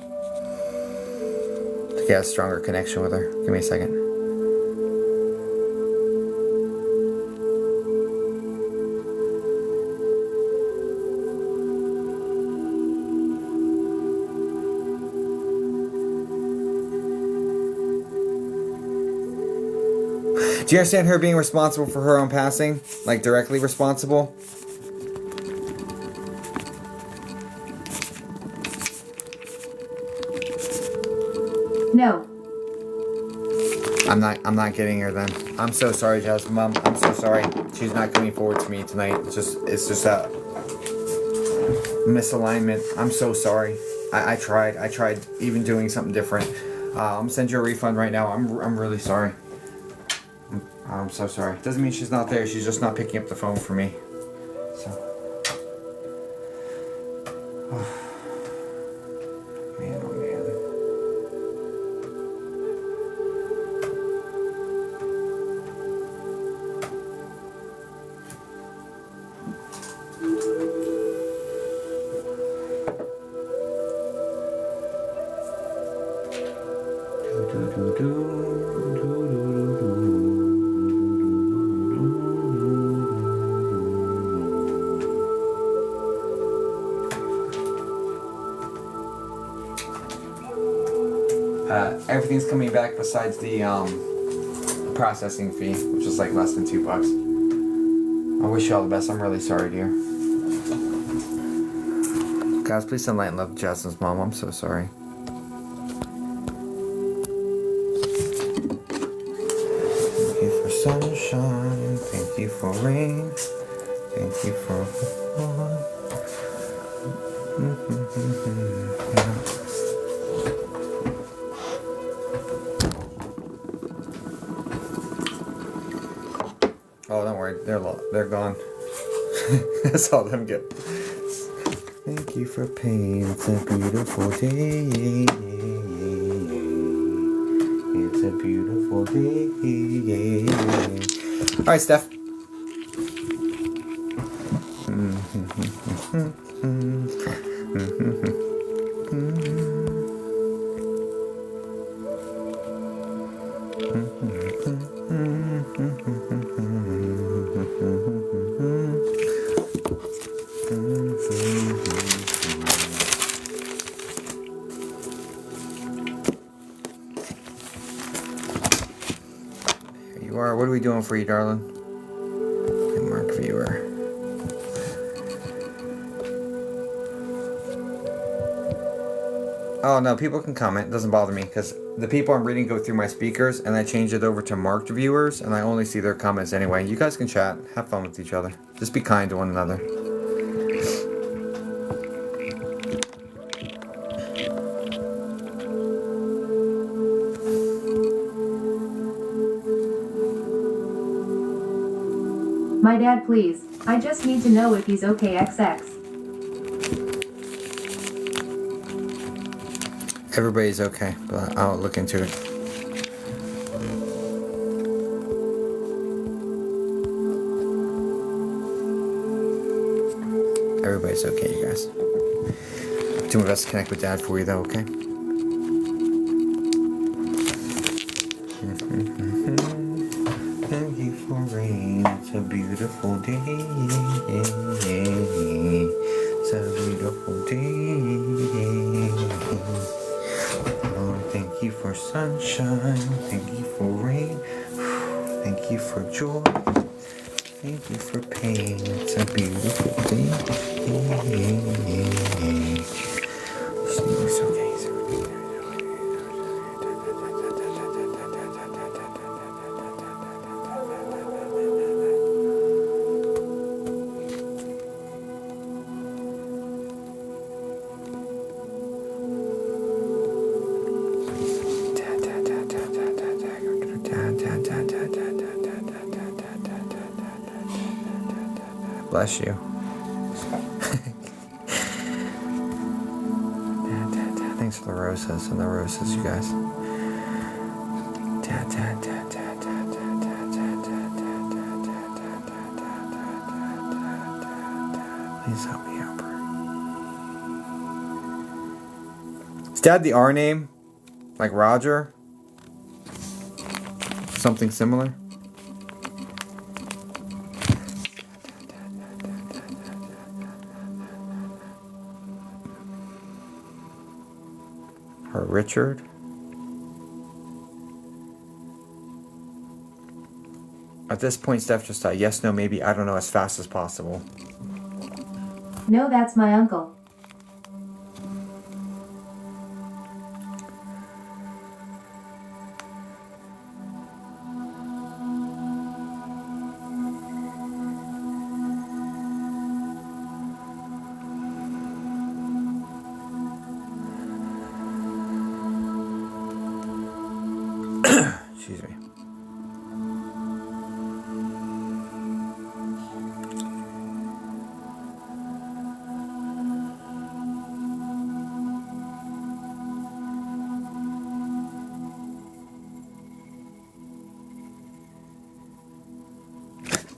To get a stronger connection with her. Give me a second. Do you understand her being responsible for her own passing? Like, directly responsible? No. I'm not getting her then. I'm so sorry, Jasmine, Mom. I'm so sorry. She's not coming forward to me tonight. It's just a misalignment. I'm so sorry. I tried even doing something different. I'm gonna send you a refund right now. I'm really sorry. I'm so sorry. Doesn't mean she's not there. She's just not picking up the phone for me. So. Man, oh man. Everything's coming back besides the processing fee, which is like less than $2. I wish you all the best. I'm really sorry, dear. Guys, please send light and love to Justin's mom. I'm so sorry. Thank you for sunshine. Thank you for rain. Thank you for Oh, don't worry, they're gone. That's all them get. Thank you for pain. It's a beautiful day. It's a beautiful day. All right, Steph. You are. What are we doing for you, darling? Okay, mark viewer. Oh no, people can comment. It doesn't bother me because the people I'm reading go through my speakers and I change it over to marked viewers and I only see their comments anyway. You guys can chat. Have fun with each other. Just be kind to one another. My dad, please. I just need to know if he's okay, XX. Everybody's okay, but I'll look into it. Everybody's okay, you guys. Do my best to connect with Dad for you, though, okay? Thank you for rain. It's a beautiful day. It's a beautiful day. Oh, thank you for sunshine. Thank you for rain. Thank you for joy. Thank you for pain. It's a beautiful day. It's okay. Bless you. Thanks for the roses and the roses, you guys. Please help me out, bro. Is Dad the R name? Like Roger? Something similar? Or Richard? At this point, Steph just thought, yes, no, maybe, I don't know, as fast as possible. No, that's my uncle. Excuse me.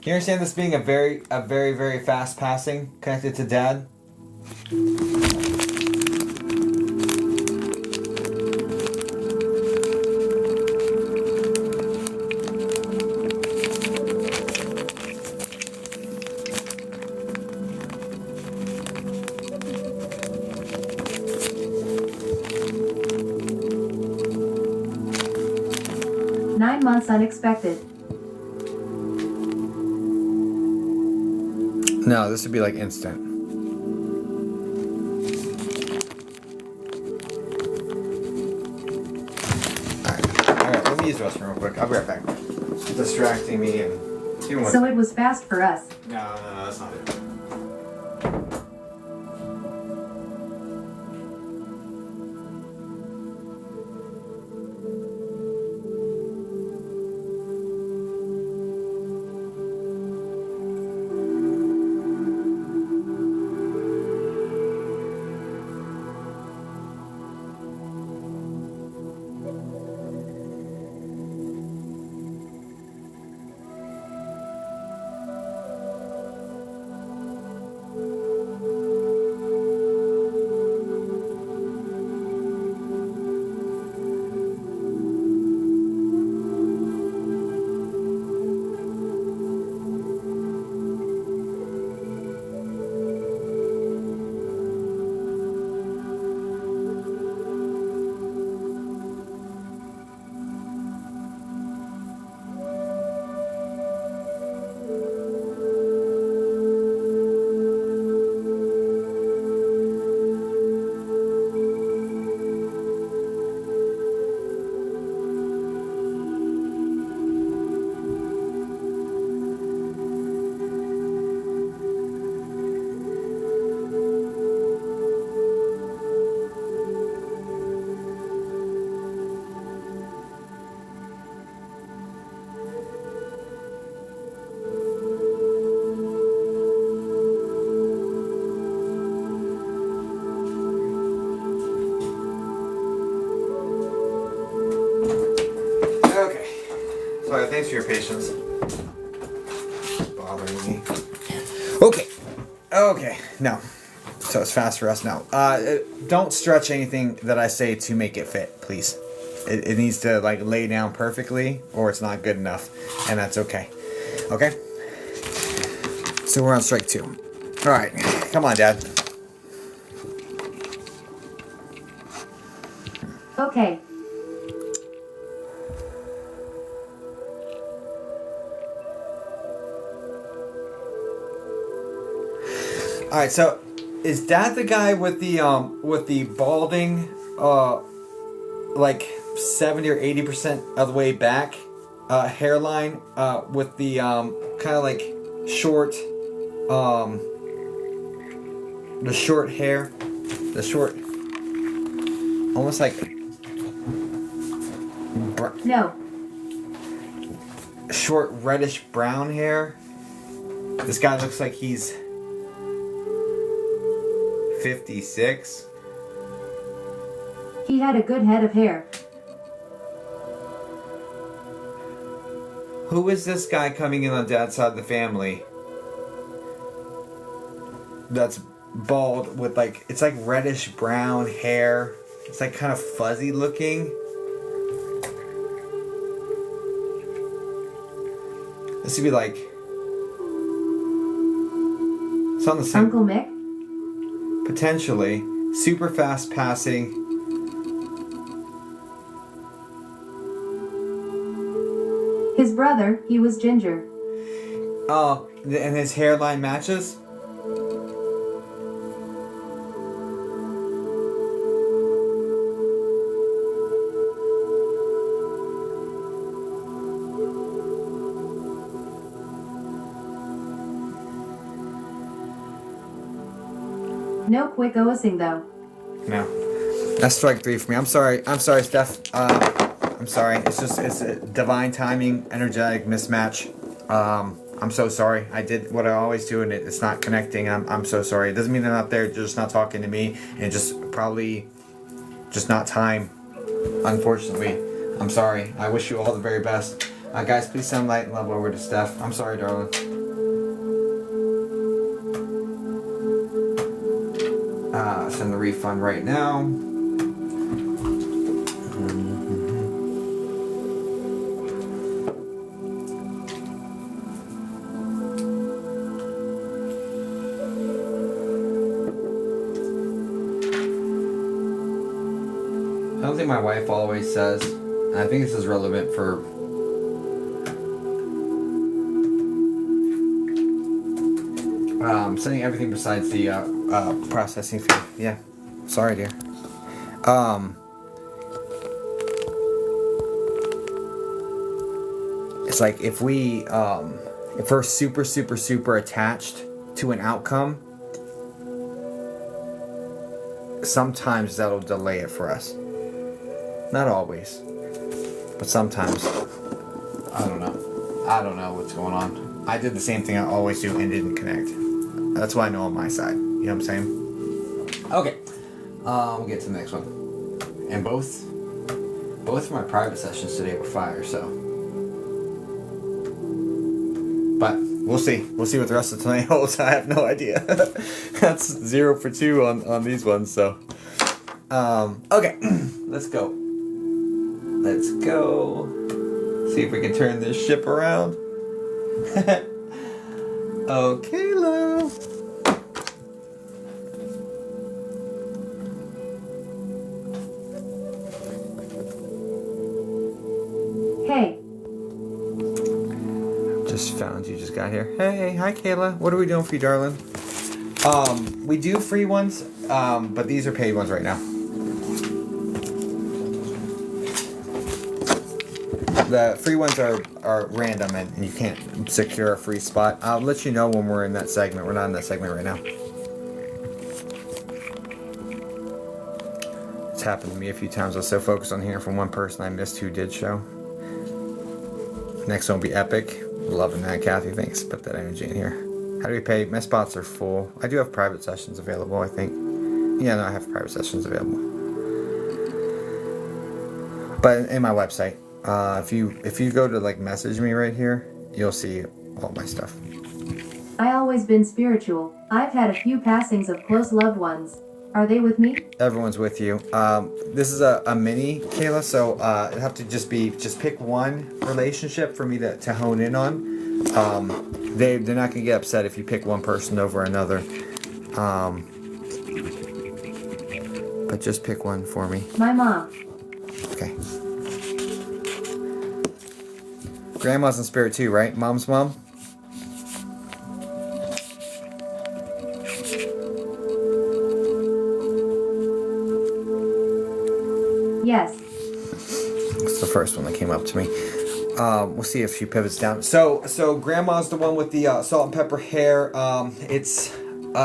Can you understand this being a very fast passing connected to Dad? 9 months unexpected. No, this would be like instant. Alright, let me use the restroom real quick. I'll be right back. Distracting me and doing what. So it was fast for us. No, that's not it. Tyler, thanks for your patience. Bothering me. Okay. Okay. No. So it's fast for us now. Don't stretch anything that I say to make it fit, please. It needs to like lay down perfectly, or it's not good enough, and that's okay. Okay. So we're on strike 2. All right. Come on, Dad. Okay. All right. So is Dad the guy with the balding, like 70 or 80% of the way back, hairline, with the kind of like short, the short hair, the short, almost like No. short reddish brown hair. This guy looks like he's 56. He had a good head of hair. Who is this guy coming in on Dad's side of the family? That's bald with like, it's like reddish brown hair. It's like kind of fuzzy looking. This would be like, it's on the same. Uncle Mick? Potentially. Super fast passing. His brother, he was ginger. Oh, and his hairline matches? No quick OSing though. No. That's strike 3 for me. I'm sorry, Steph. I'm sorry. It's a divine timing, energetic mismatch. I'm so sorry. I did what I always do, and it's not connecting. I'm so sorry. It doesn't mean they're not there. They're just not talking to me, and just probably just not time. Unfortunately, I'm sorry. I wish you all the very best. Guys, please send light and love over to Steph. I'm sorry, darling. Send the refund right now. I don't think my wife always says, and I think this is relevant for sending everything besides the processing fee. Yeah, sorry, dear. It's like if we're super attached to an outcome, sometimes that'll delay it for us. Not always, but sometimes. I don't know what's going on. I did the same thing I always do and didn't connect. That's why I know on my side. You know what I'm saying? Okay. We'll get to the next one. And both of my private sessions today were fire, so. But we'll see. We'll see what the rest of tonight holds. I have no idea. That's 0 for 2 on these ones, so. Okay. Let's go. Let's go. See if we can turn this ship around. Okay, love. Hey. Just found you, just got here. Hey, hi Kayla. What are we doing for you, darling? We do free ones, but these are paid ones right now. The free ones are random and you can't secure a free spot. I'll let you know when we're in that segment. We're not in that segment right now. It's happened to me a few times. I was so focused on hearing from one person I missed who did show. Next one will be epic. Loving that, Kathy. Thanks. Put that energy in here. How do we pay? My spots are full. I do have private sessions available, I think. Yeah, no, I have private sessions available. But in my website. If you go to like message me right here, you'll see all my stuff. I always been spiritual. I've had a few passings of close loved ones. Are they with me? Everyone's with you. This is a mini, Kayla, so it'd have to just pick one relationship for me to hone in on. They're not gonna get upset if you pick one person over another. But just pick one for me. My mom. Okay. Grandma's in spirit too, right? Mom's mom? Yes. It's the first one that came up to me. We'll see if she pivots down. So grandma's the one with the salt and pepper hair.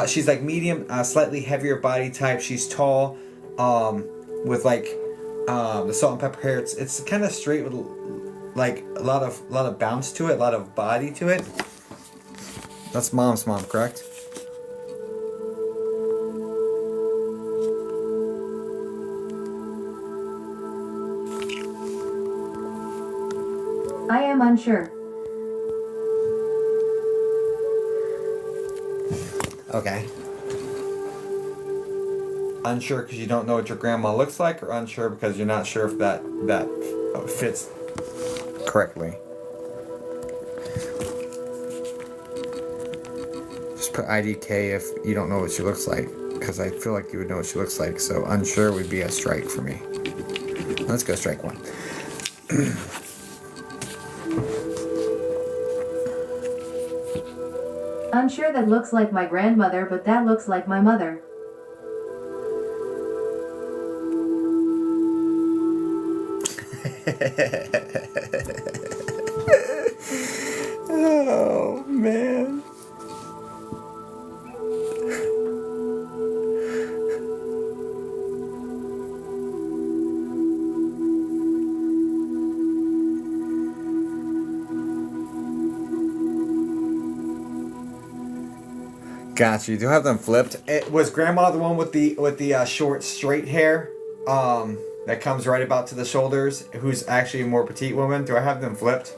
She's like medium, slightly heavier body type. She's tall, with like the salt and pepper hair. It's kind of straight with like a lot of bounce to it, a lot of body to it. That's mom's mom, correct? I am unsure. Okay. Unsure because you don't know what your grandma looks like, or unsure because you're not sure if that fits correctly? Just put IDK if you don't know what she looks like, because I feel like you would know what she looks like. So unsure would be a strike for me. Let's go strike one. Unsure that looks like my grandmother, but that looks like my mother. Oh man. Got you. Do have them flipped? It was grandma the one with the short straight hair, that comes right about to the shoulders, who's actually a more petite woman. Do I have them flipped?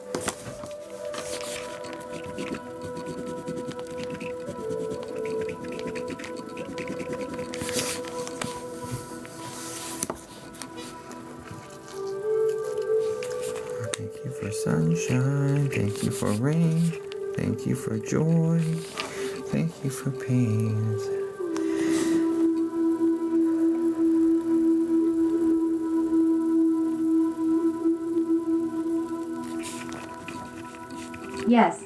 Thank you for sunshine. Thank you for rain. Thank you for joy. Thank you for pains. Yes.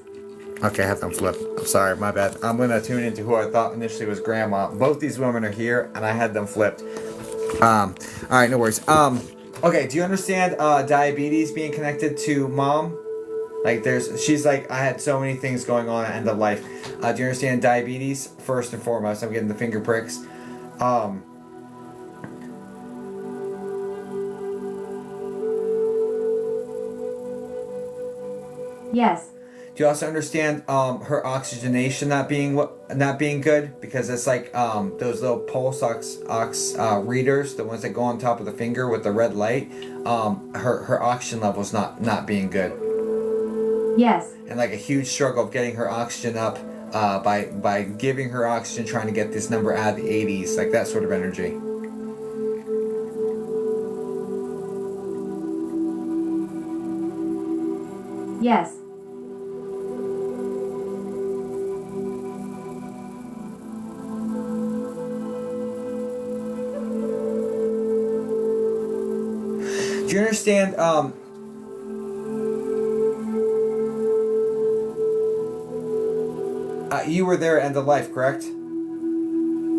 Okay, I have them flipped. I'm sorry, my bad. I'm gonna tune into who I thought initially was grandma. Both these women are here, and I had them flipped. All right, no worries. Okay, do you understand diabetes being connected to mom? Like she's like, I had so many things going on at end of life. Do you understand diabetes? First and foremost, I'm getting the finger pricks. Yes. Do you also understand her oxygenation not being good? Because it's like those little pulse ox readers, the ones that go on top of the finger with the red light. Her oxygen levels not being good. Yes. And like a huge struggle of getting her oxygen up by giving her oxygen, trying to get this number out of the 80s, like that sort of energy. Yes. Do you understand you were there at end of life, correct?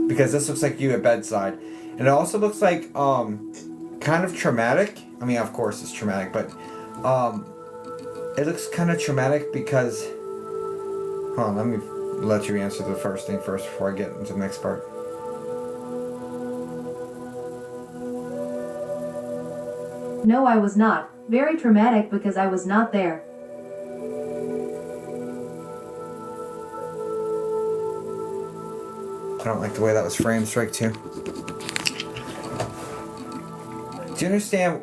Because this looks like you at bedside. And it also looks like kind of traumatic. I mean, of course it's traumatic, but it looks kind of traumatic because... Hold on, let me let you answer the first thing first before I get into the next part. No, I was not. Very traumatic because I was not there. I don't like the way that was framed, strike two. Do you understand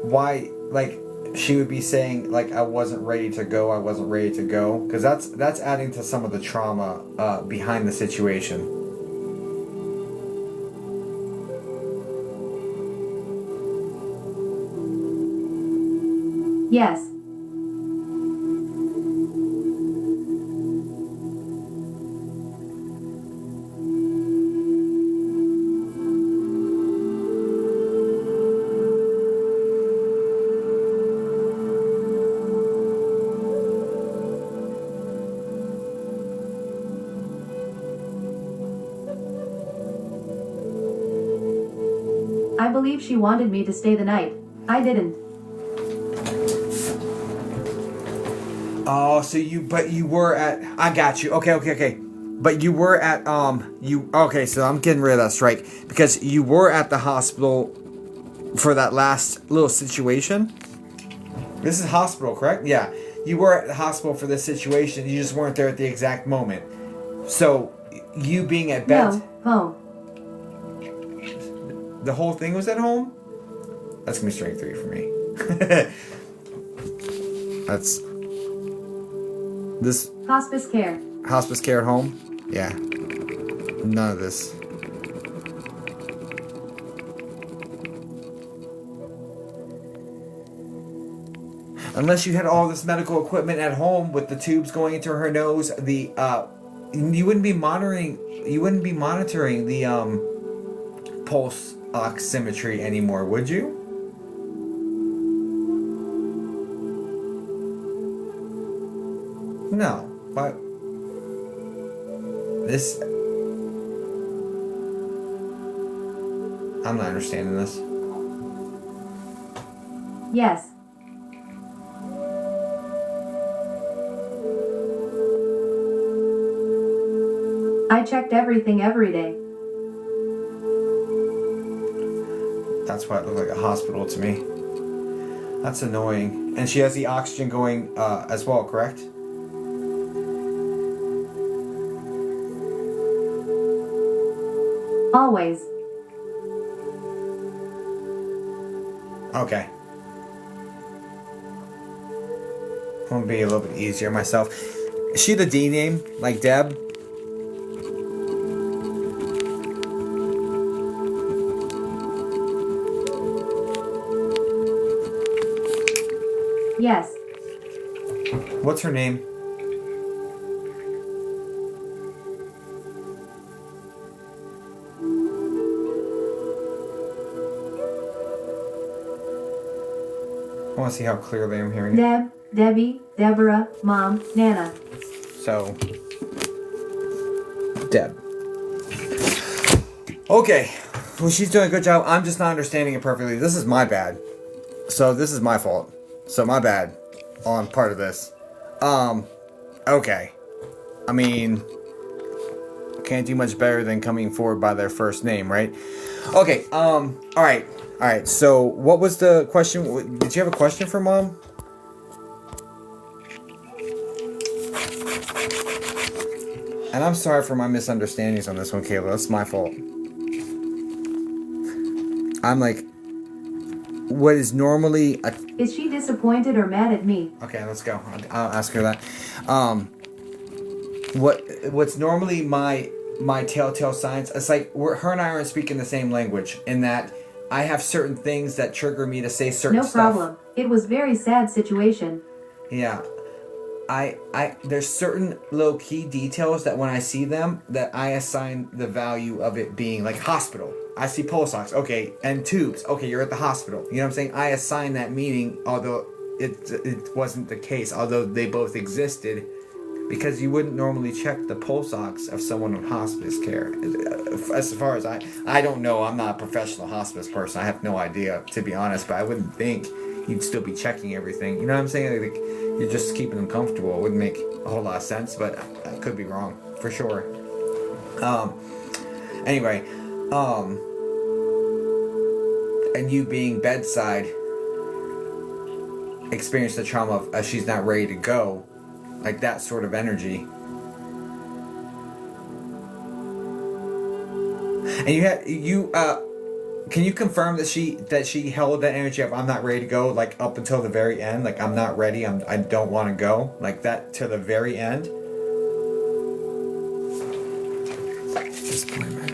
why, like, she would be saying like, I wasn't ready to go, because that's adding to some of the trauma behind the situation. Yes. I believe she wanted me to stay the night. I didn't. Oh, so you were at, I got you. Okay. But you were at, okay, so I'm getting rid of that strike. Because you were at the hospital for that last little situation. This is hospital, correct? Yeah. You were at the hospital for this situation. You just weren't there at the exact moment. So, you being at bed. No, home. The whole thing was at home? That's gonna be strength 3 for me. That's this Hospice care. hospice care at home? Yeah. None of this. Unless you had all this medical equipment at home with the tubes going into her nose, you wouldn't be monitoring the pulse oximetry anymore, would you? No. But this, I'm not understanding this. Yes. I checked everything every day. That's why it looked like a hospital to me. That's annoying. And she has the oxygen going as well, correct? Always. Okay. I'm gonna be a little bit easier myself. Is she the D name? Like Deb? Yes. What's her name? I want to see how clearly I'm hearing it. Deb, Debbie, Deborah, Mom, Nana. So, Deb. Okay. Well, she's doing a good job. I'm just not understanding it perfectly. This is my bad. So, this is my fault. So, my bad on part of this. Okay. I mean, can't do much better than coming forward by their first name, right? Okay, alright. Alright, so what was the question? Did you have a question for Mom? And I'm sorry for my misunderstandings on this one, Kayla. That's my fault. I'm like, what is normally a... Is she disappointed or mad at me? Okay, let's go. I'll ask her that. What's normally my telltale signs? It's like her and I aren't speaking the same language in that I have certain things that trigger me to say certain stuff. No problem. It was very sad situation. Yeah. I there's certain low key details that when I see them that I assign the value of it being like hospital. I see pulse ox, okay, and tubes. Okay, you're at the hospital. You know what I'm saying? I assign that meaning, although it wasn't the case, although they both existed, because you wouldn't normally check the pulse ox of someone on hospice care. As far as I don't know, I'm not a professional hospice person. I have no idea, to be honest, but I wouldn't think you'd still be checking everything. You know what I'm saying? Like, you're just keeping them comfortable. It wouldn't make a whole lot of sense, but I could be wrong, for sure. Anyway, and you being bedside, experience the trauma of she's not ready to go, like that sort of energy. And Can you confirm that she held that energy of I'm not ready to go, like up until the very end? Like I'm not ready. I don't want to go, like that to the very end. Disappointment.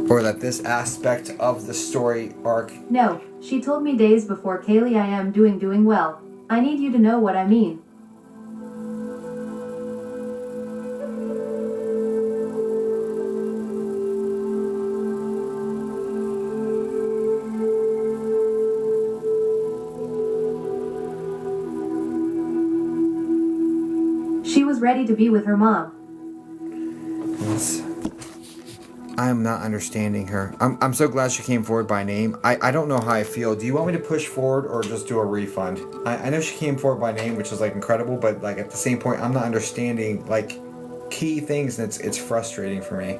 Or that this aspect of the story arc. No, she told me days before, Kaylee, I am doing well. I need you to know what I mean. She was ready to be with her mom. I'm not understanding her. I'm so glad she came forward by name. I don't know how I feel. Do you want me to push forward or just do a refund? I know she came forward by name, which is like incredible, but like at the same point, I'm not understanding like key things, and it's frustrating for me.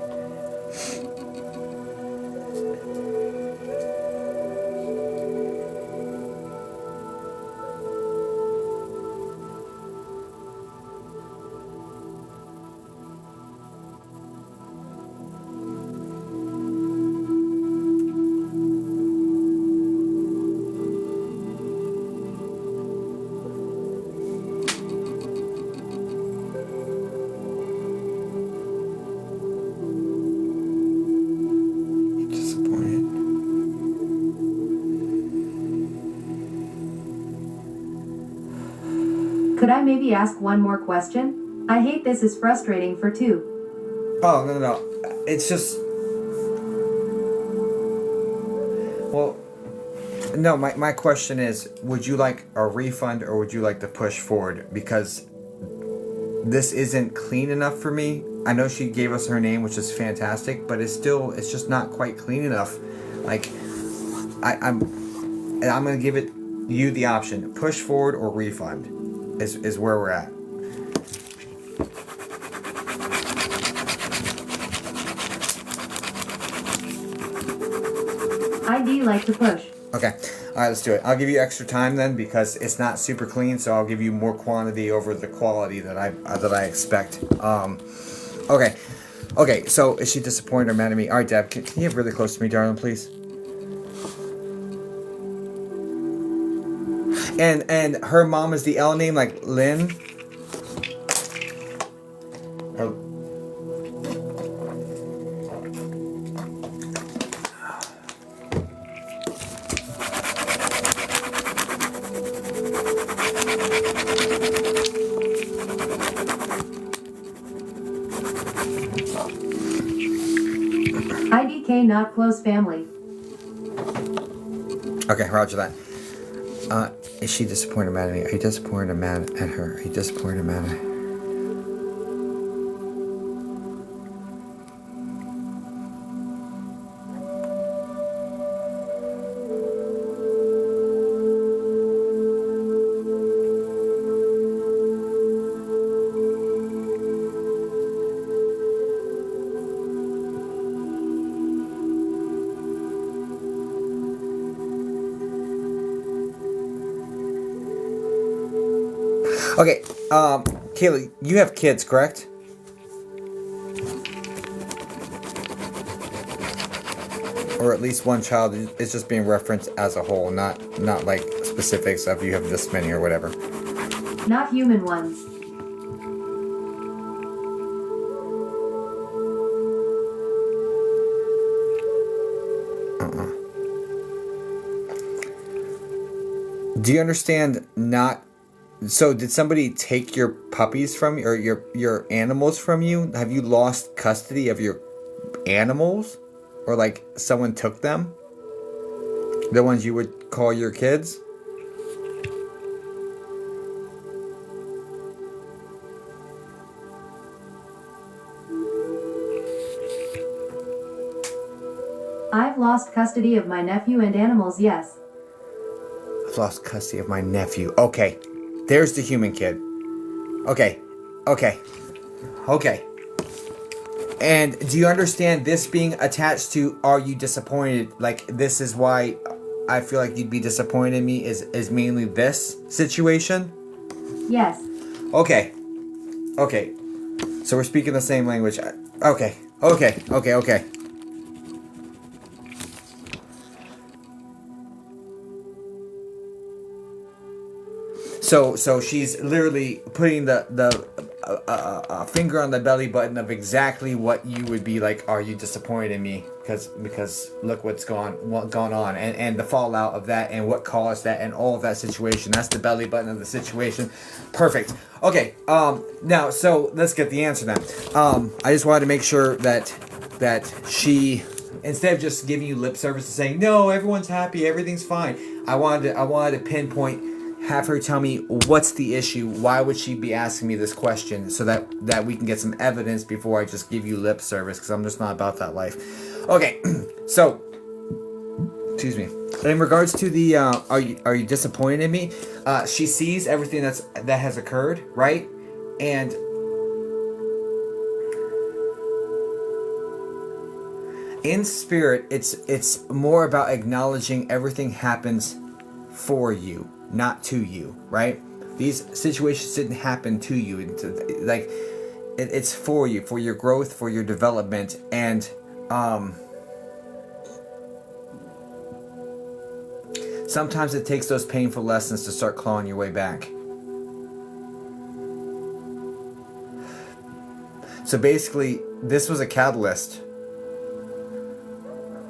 Could I maybe ask one more question? I hate this is frustrating for two. Oh, no. It's just... Well, no, my question is, would you like a refund or would you like to push forward? Because this isn't clean enough for me. I know she gave us her name, which is fantastic, but it's just not quite clean enough. Like, I'm going to give you the option, push forward or refund. Is where we're at. I'd like to push. Okay, all right, let's do it. I'll give you extra time then because it's not super clean, so I'll give you more quantity over the quality that I expect. Okay. So is she disappointed or mad at me? All right, Deb, can you get really close to me, darling, please? And her mom is the L name, like Lynn. IDK, not close family. Okay, roger that. Is she disappointed or mad at me? Are you disappointed or mad at her? Are you disappointed or mad at her? Okay, Kaylee, you have kids, correct? Or at least one child is just being referenced as a whole, not like specifics of you have this many or whatever. Not human ones. Do you understand not... So did somebody take your puppies from you, or your animals from you? Have you lost custody of your animals? Or like someone took them? The ones you would call your kids? I've lost custody of my nephew and animals, yes. I've lost custody of my nephew. Okay. There's the human kid. Okay. And do you understand this being attached to are you disappointed? Like, this is why I feel like you'd be disappointed in me is mainly this situation? Yes. Okay. Okay. So we're speaking the same language. Okay. So she's literally putting the finger on the belly button of exactly what you would be like. Are you disappointed in me? Because look what's gone on and the fallout of that and what caused that and all of that situation. That's the belly button of the situation. Perfect. Okay. Now so let's get the answer then. I just wanted to make sure that she, instead of just giving you lip service and saying no, everyone's happy, everything's fine. I wanted to pinpoint. Have her tell me what's the issue. Why would she be asking me this question, so that we can get some evidence before I just give you lip service, because I'm just not about that life. Okay, so excuse me. In regards to the are you disappointed in me? She sees everything that has occurred, right? And in spirit, it's more about acknowledging everything happens for you, not to you, right? These situations didn't happen to you. It's for you, for your growth, for your development, and sometimes it takes those painful lessons to start clawing your way back. So basically, this was a catalyst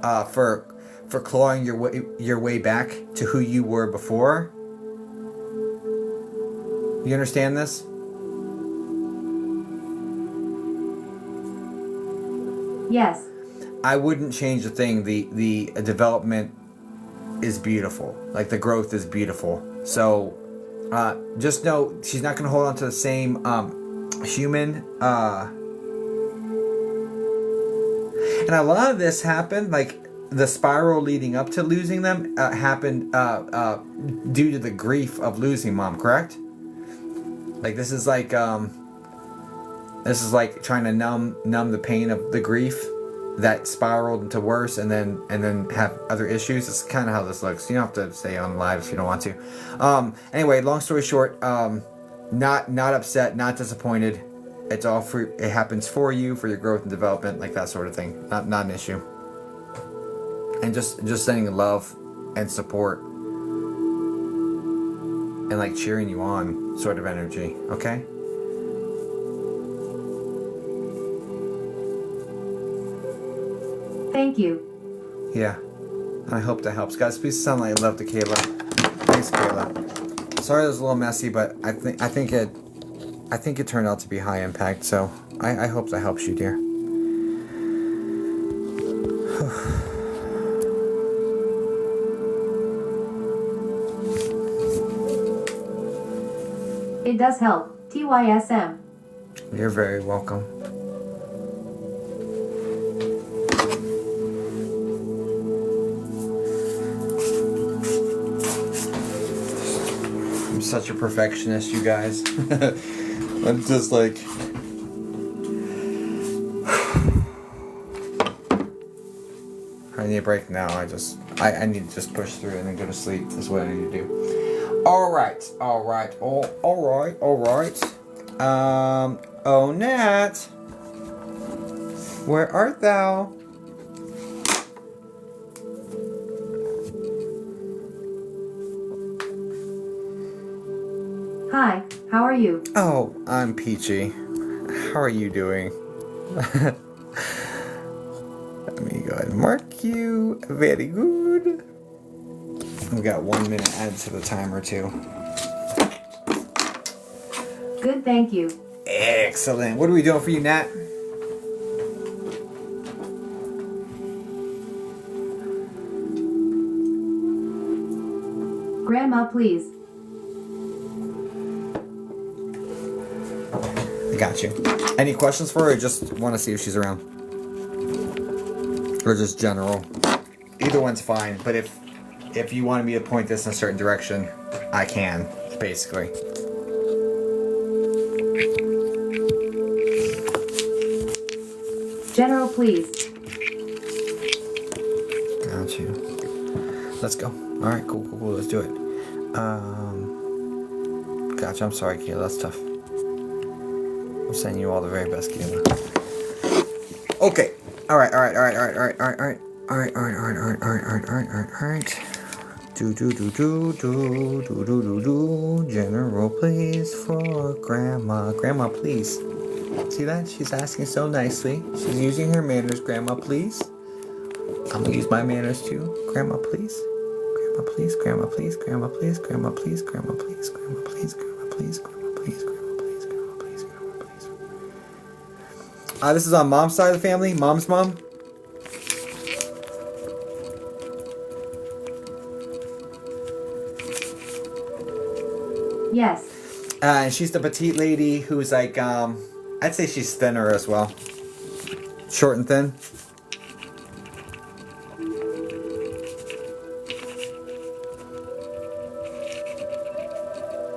for clawing your way back to who you were before. You understand this? Yes. I wouldn't change a thing. The development is beautiful. Like, the growth is beautiful. So just know she's not going to hold on to the same human. And a lot of this happened, like the spiral leading up to losing them happened due to the grief of losing mom, correct? Like, this is like trying to numb the pain of the grief that spiraled into worse, and then have other issues. It's kind of how this looks. You don't have to stay on live if you don't want to. Anyway, long story short, not upset, not disappointed. It's all for, it happens for you, for your growth and development, like that sort of thing. Not an issue. And just sending love and support and like cheering you on sort of energy, okay? Thank you. Yeah. I hope that helps. Guys, please sound like love to Kayla. Thanks, Kayla. Sorry it was a little messy, but I think it turned out to be high impact, so I hope that helps you, dear. It does help. TYSM. You're very welcome. I'm such a perfectionist, you guys. I'm just like... I need a break now. I need to just push through it and then go to sleep. That's what I need to do. Alright. Oh, Nat. Where art thou? Hi, how are you? Oh, I'm peachy. How are you doing? Let me go ahead and mark you. Very good. We got 1 minute added to the timer too. Good, thank you. Excellent. What are we doing for you, Nat? Grandma, please. I got you. Any questions for her, or just want to see if she's around? Or just general? Either one's fine, but if you wanted me to point this in a certain direction, I can, basically. General, please. Got you. Let's go. All right, cool. Let's do it. Gotcha. I'm sorry, Kayla. That's tough. I'm sending you all the very best, Kayla. Okay. All right. Do. General, please, for Grandma. Grandma, please. See that? She's asking so nicely. She's using her manners. Grandma, please. I'm gonna use my manners too. Grandma, please. Grandma, please. Grandma, please. Grandma, please. Grandma, please. Grandma, please. Grandma, please. Grandma, please. Grandma, please. Grandma, please. Grandma, please. Grandma, please. This is on mom's side of the family. Mom's mom. Yes. And she's the petite lady who's like, I'd say she's thinner as well. Short and thin.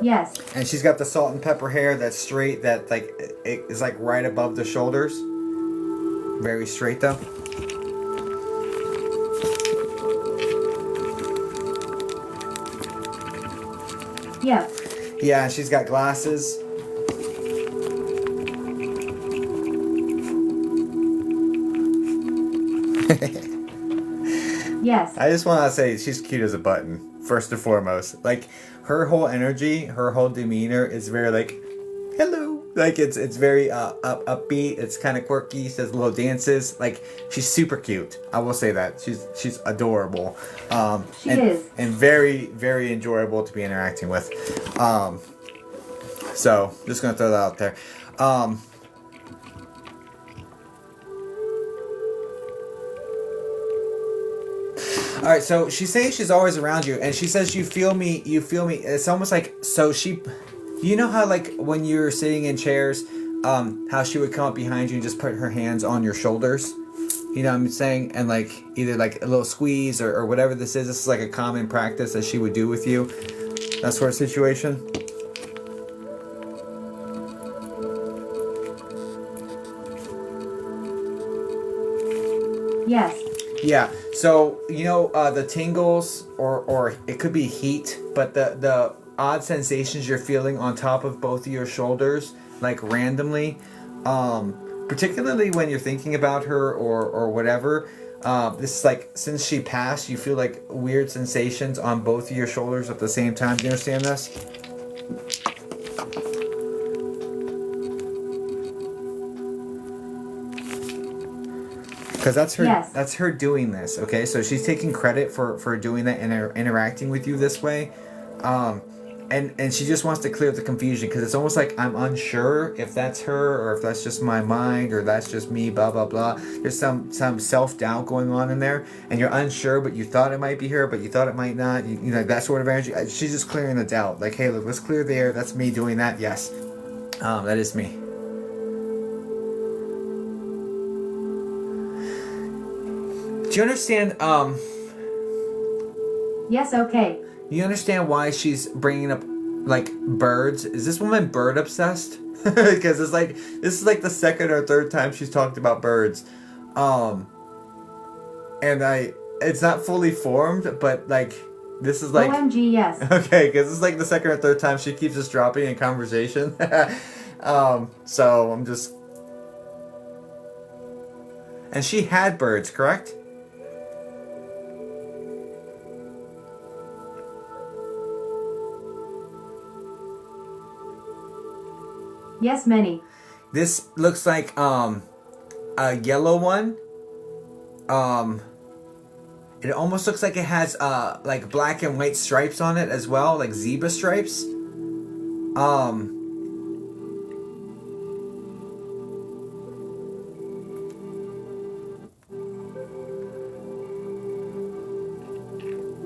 Yes. And she's got the salt and pepper hair that's straight, that like it is like right above the shoulders. Very straight though. Yeah. Yeah, and she's got glasses. Yes. I just want to say she's cute as a button, first and foremost. Like, her whole energy, her whole demeanor is very like, hello. Like, it's very upbeat. It's kind of quirky. She does little dances. Like, she's super cute. I will say that. She's adorable. She is. And very, very enjoyable to be interacting with. So, just going to throw that out there. All right, so she's saying she's always around you, and she says you feel me. It's almost like, so she, you know how like when you're sitting in chairs, how she would come up behind you and just put her hands on your shoulders. You know what I'm saying? And like either like a little squeeze or whatever this is. This is like a common practice that she would do with you. That sort of situation. Yes. Yeah, so you know the tingles or it could be heat, but the odd sensations you're feeling on top of both of your shoulders, like randomly, particularly when you're thinking about her or whatever. This is like, since she passed, you feel like weird sensations on both of your shoulders at the same time. Do you understand this? Because that's her. Yes. That's her doing this. Okay, so she's taking credit for doing that and interacting with you this way, and she just wants to clear up the confusion, because it's almost like I'm unsure if that's her or if that's just my mind or that's just me. Blah blah blah. There's some self-doubt going on in there, and you're unsure, but you thought it might be her, but you thought it might not. You know, that sort of energy. She's just clearing the doubt. Like, hey, look, let's clear the air. That's me doing that. Yes, that is me. Do you understand? Yes, okay. You understand why she's bringing up like birds? Is this woman bird obsessed? Because it's like, this is like the second or third time she's talked about birds, and it's not fully formed, but like this is like OMG, yes. okay, because it's like the second or third time she keeps just dropping in conversation. So I'm just, and she had birds, correct? Yes, many. This looks like a yellow one. It almost looks like it has like black and white stripes on it as well, like zebra stripes.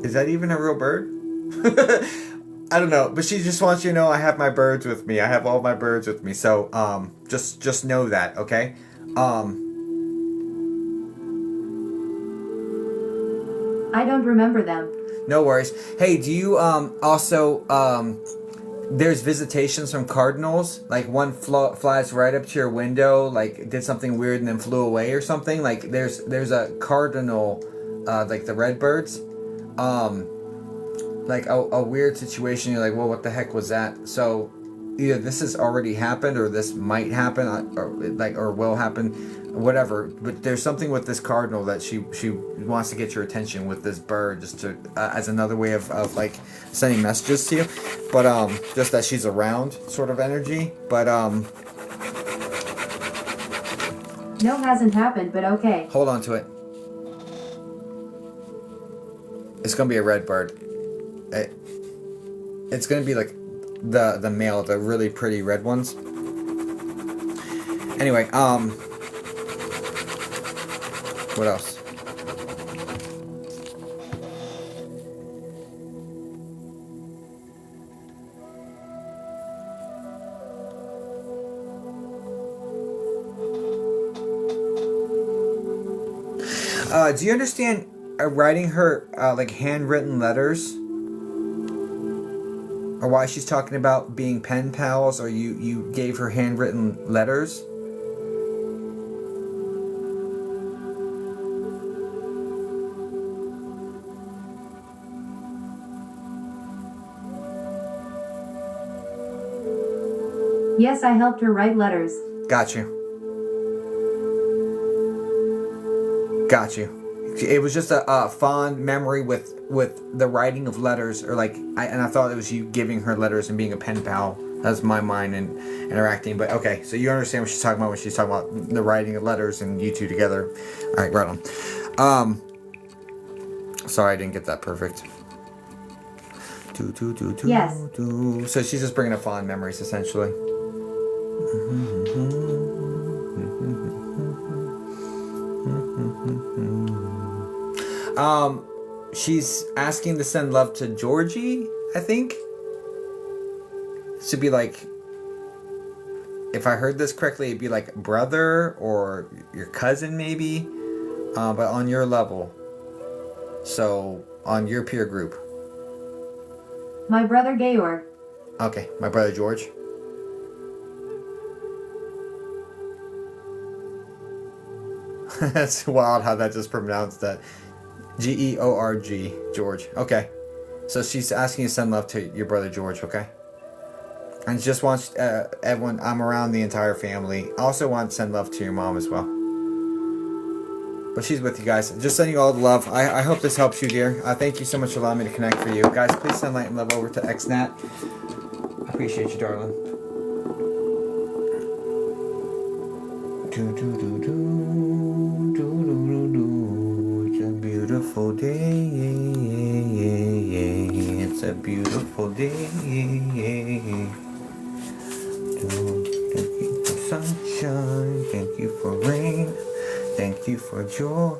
Is that even a real bird? I don't know, but she just wants you to know I have my birds with me. I have all my birds with me. So, just know that, okay? I don't remember them. No worries. Hey, do you also there's visitations from cardinals. Like one flies right up to your window, like did something weird and then flew away or something. Like there's a cardinal, like the red birds, like a weird situation. You're like, well, what the heck was that? So either this has already happened or this might happen, or will happen, whatever. But there's something with this cardinal that she wants to get your attention with this bird, just to as another way of like sending messages to you. But just that she's around, sort of energy. But No, hasn't happened, but okay. hold on to it. It's gonna be a red bird. It's gonna be like the male, the really pretty red ones. Anyway, what else? Do you understand writing her like handwritten letters? Or why she's talking about being pen pals, or you gave her handwritten letters? Yes, I helped her write letters. Got you. Got you. It was just a fond memory with the writing of letters, or like, I thought it was you giving her letters and being a pen pal. That's my mind and interacting. But okay, so you understand what she's talking about when she's talking about the writing of letters and you two together. All right, right on. Sorry, I didn't get that perfect. Yes. So she's just bringing up fond memories, essentially. She's asking to send love to Georgie, I think. Should be like, if I heard this correctly, it'd be like brother or your cousin maybe, but on your level. So, on your peer group. My brother Georg. Okay, my brother George. That's wild how that just pronounced that. Georg, George. Okay. So she's asking you to send love to your brother George, okay? And just wants everyone, I'm around the entire family. Also want to send love to your mom as well. But she's with you guys. Just sending you all the love. I hope this helps you, dear. Thank you so much for allowing me to connect for you. Guys, please send light and love over to XNat. I appreciate you, darling. It's a beautiful day. It's a beautiful day. Thank you for sunshine. Thank you for rain. Thank you for joy.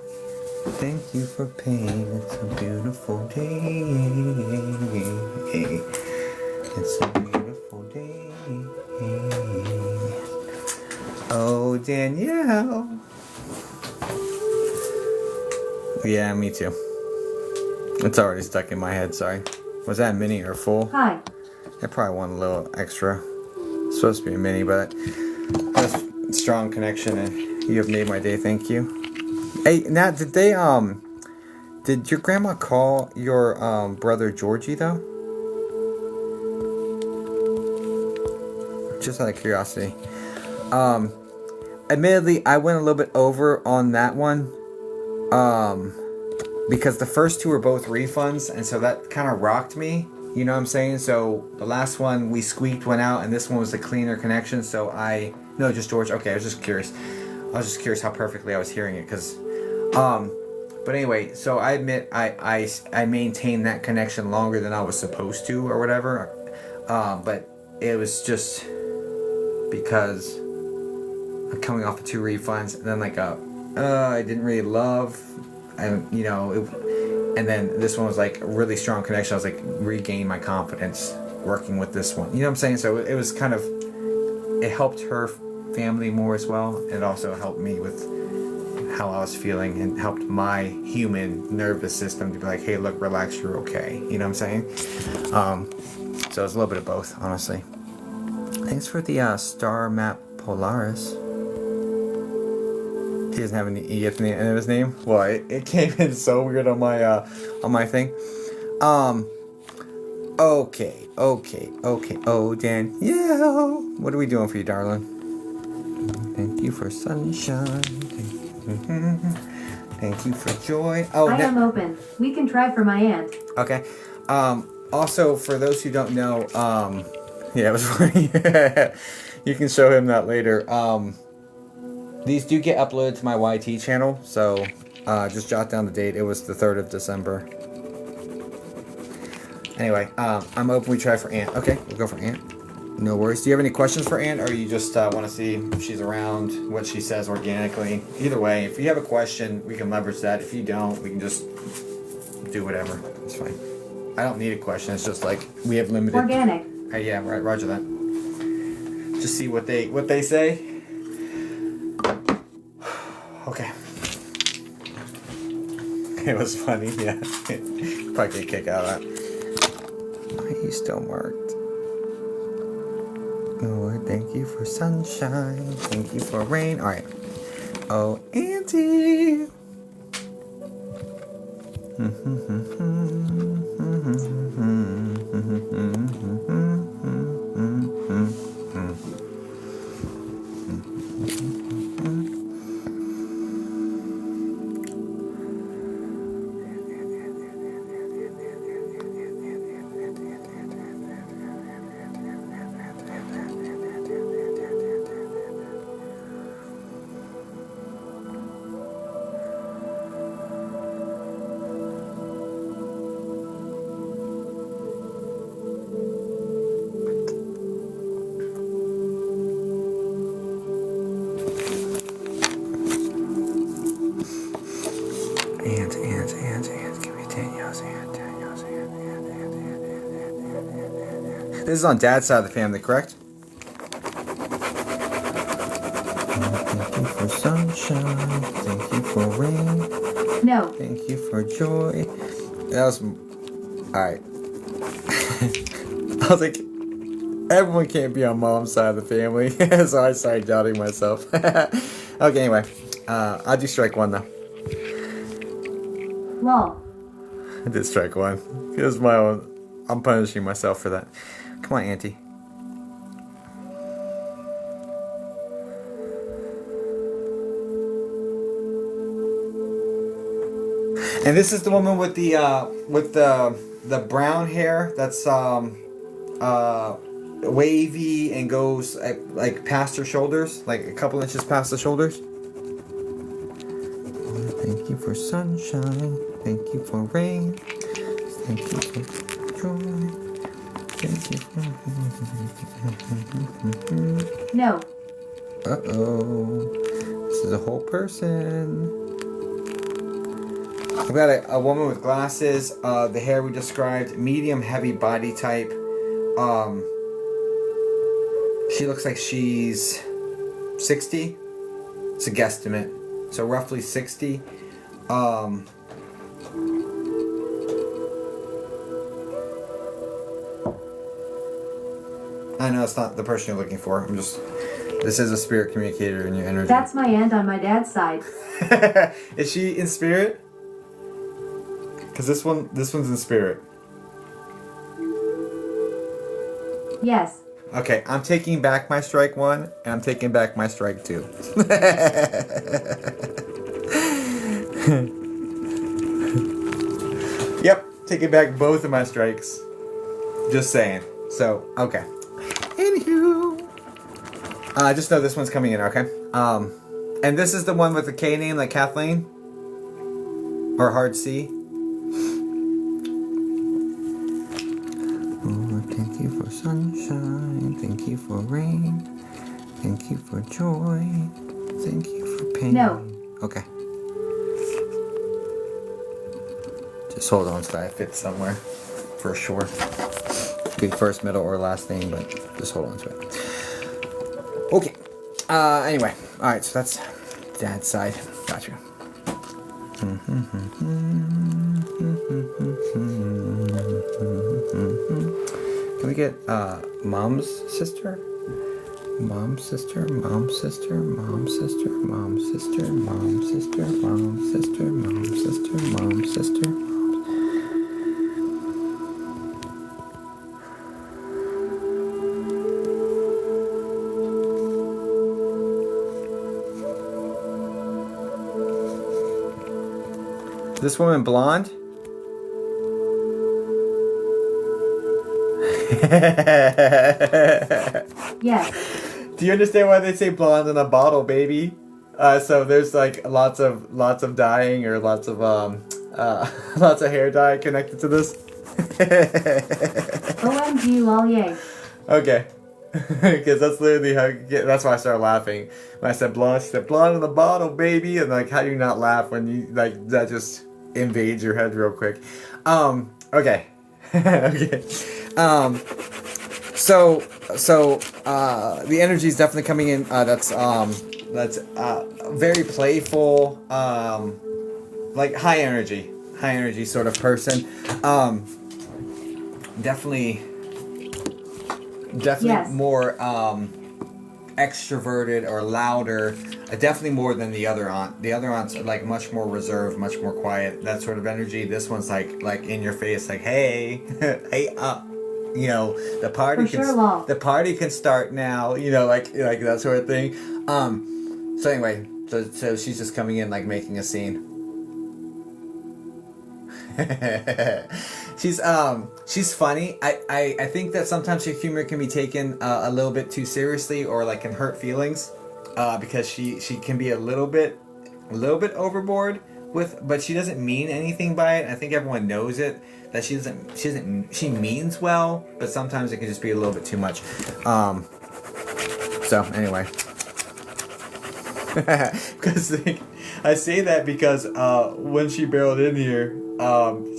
Thank you for pain. It's a beautiful day. It's a beautiful day. Oh, Danielle. Yeah, me too. It's already stuck in my head, sorry. Was that a mini or full? Hi. I probably want a little extra. It's supposed to be a mini, but that's a strong connection and you have made my day, thank you. Hey, Nat, did your grandma call your brother Georgie though? Just out of curiosity. Admittedly, I went a little bit over on that one. Because the first two were both refunds, and so that kind of rocked me. You know what I'm saying? So the last one we squeaked one out, and this one was the cleaner connection. So no, just George. Okay, I was just curious. I was just curious how perfectly I was hearing it, because, but anyway. So I admit I maintained that connection longer than I was supposed to, or whatever. But it was just because I'm coming off of two refunds, and then like I didn't really love, and you know, and then this one was like a really strong connection. I was like regained my confidence working with this one. You know what I'm saying? So it was kind of, it helped her family more as well. It also helped me with how I was feeling and helped my human nervous system to be like, hey, look, relax, you're okay. You know what I'm saying? So it's a little bit of both, honestly. Thanks for the star map Polaris. He doesn't have any E at the end of his name. Well, it came in so weird on my thing. Okay. Oh, Danielle, what are we doing for you, darling? Thank you for sunshine. Thank you for joy. Oh, I am open. We can try for my aunt. Okay. Also, for those who don't know, yeah, it was funny. You can show him that later. These do get uploaded to my YT channel, so just jot down the date. It was the 3rd of December. Anyway, I'm open. We try for Aunt. Okay, we'll go for Aunt. No worries. Do you have any questions for Aunt, or you just want to see if she's around, what she says organically? Either way, if you have a question, we can leverage that. If you don't, we can just do whatever. It's fine. I don't need a question. It's just like we have limited. Organic. Yeah, right. Roger that. Just see what they say. Okay. It was funny. Yeah. Probably get a kick out of that. Why are you still marked? Lord, thank you for sunshine. Thank you for rain. All right. Oh, Auntie. This is on Dad's side of the family, correct? Thank you for sunshine. Thank you for rain. No. Thank you for joy. That was... Alright. I was like, everyone can't be on Mom's side of the family. So I started doubting myself. Okay, anyway. I'll do strike one, though. Lol. I did strike one. It was my own... I'm punishing myself for that. Come on, Auntie. And this is the woman with the brown hair that's wavy and goes like past her shoulders, like a couple inches past the shoulders. Thank you for sunshine. Thank you for rain. Thank you for joy. No. Uh-oh. This is a whole person. I've got a woman with glasses, the hair we described, medium heavy body type. She looks like she's 60. It's a guesstimate. So roughly 60. I know it's not the person you're looking for. This is a spirit communicator in your energy. That's my aunt on my dad's side. Is she in spirit? Because this one's in spirit. Yes. Okay, I'm taking back my strike one, and I'm taking back my strike two. Yep, taking back both of my strikes. Just saying. So, okay. Anywho. Just know this one's coming in, okay? And this is the one with the K name, like Kathleen? Or hard C? Oh, thank you for sunshine. Thank you for rain. Thank you for joy. Thank you for pain. No. Okay. Just hold on so that it fits somewhere. For sure. Be first, middle, or last name, but just hold on to it. Okay. Anyway. Alright, so that's Dad's side. Gotcha. Can we get mom's sister? Mom's sister, mom's sister, mom's sister, mom's sister, mom's sister, mom's sister, mom's sister, mom's sister. This woman blonde? Yes. Do you understand why they say blonde in a bottle, baby? So there's like lots of dyeing or lots of hair dye connected to this. OMG lol yay. Okay. Because that's literally that's why I started laughing when I said blonde. She said blonde in the bottle, baby, and like, how do you not laugh when you like that just invades your head real quick? Okay. Okay. So the energy is definitely coming in. That's very playful, like high energy sort of person. Definitely Yes. more extroverted or louder. Definitely more than the other aunt. The other aunt's like much more reserved, much more quiet. That sort of energy. This one's like in your face, like hey, hey up. You know, the party the party can start now, you know, like that sort of thing. So anyway, so she's just coming in like making a scene. She's funny. I think that sometimes her humor can be taken a little bit too seriously or like can hurt feelings, because she can be a little bit overboard but she doesn't mean anything by it. I think everyone knows it. That she means well, but sometimes it can just be a little bit too much. So anyway, because I say that because when she barreled in here,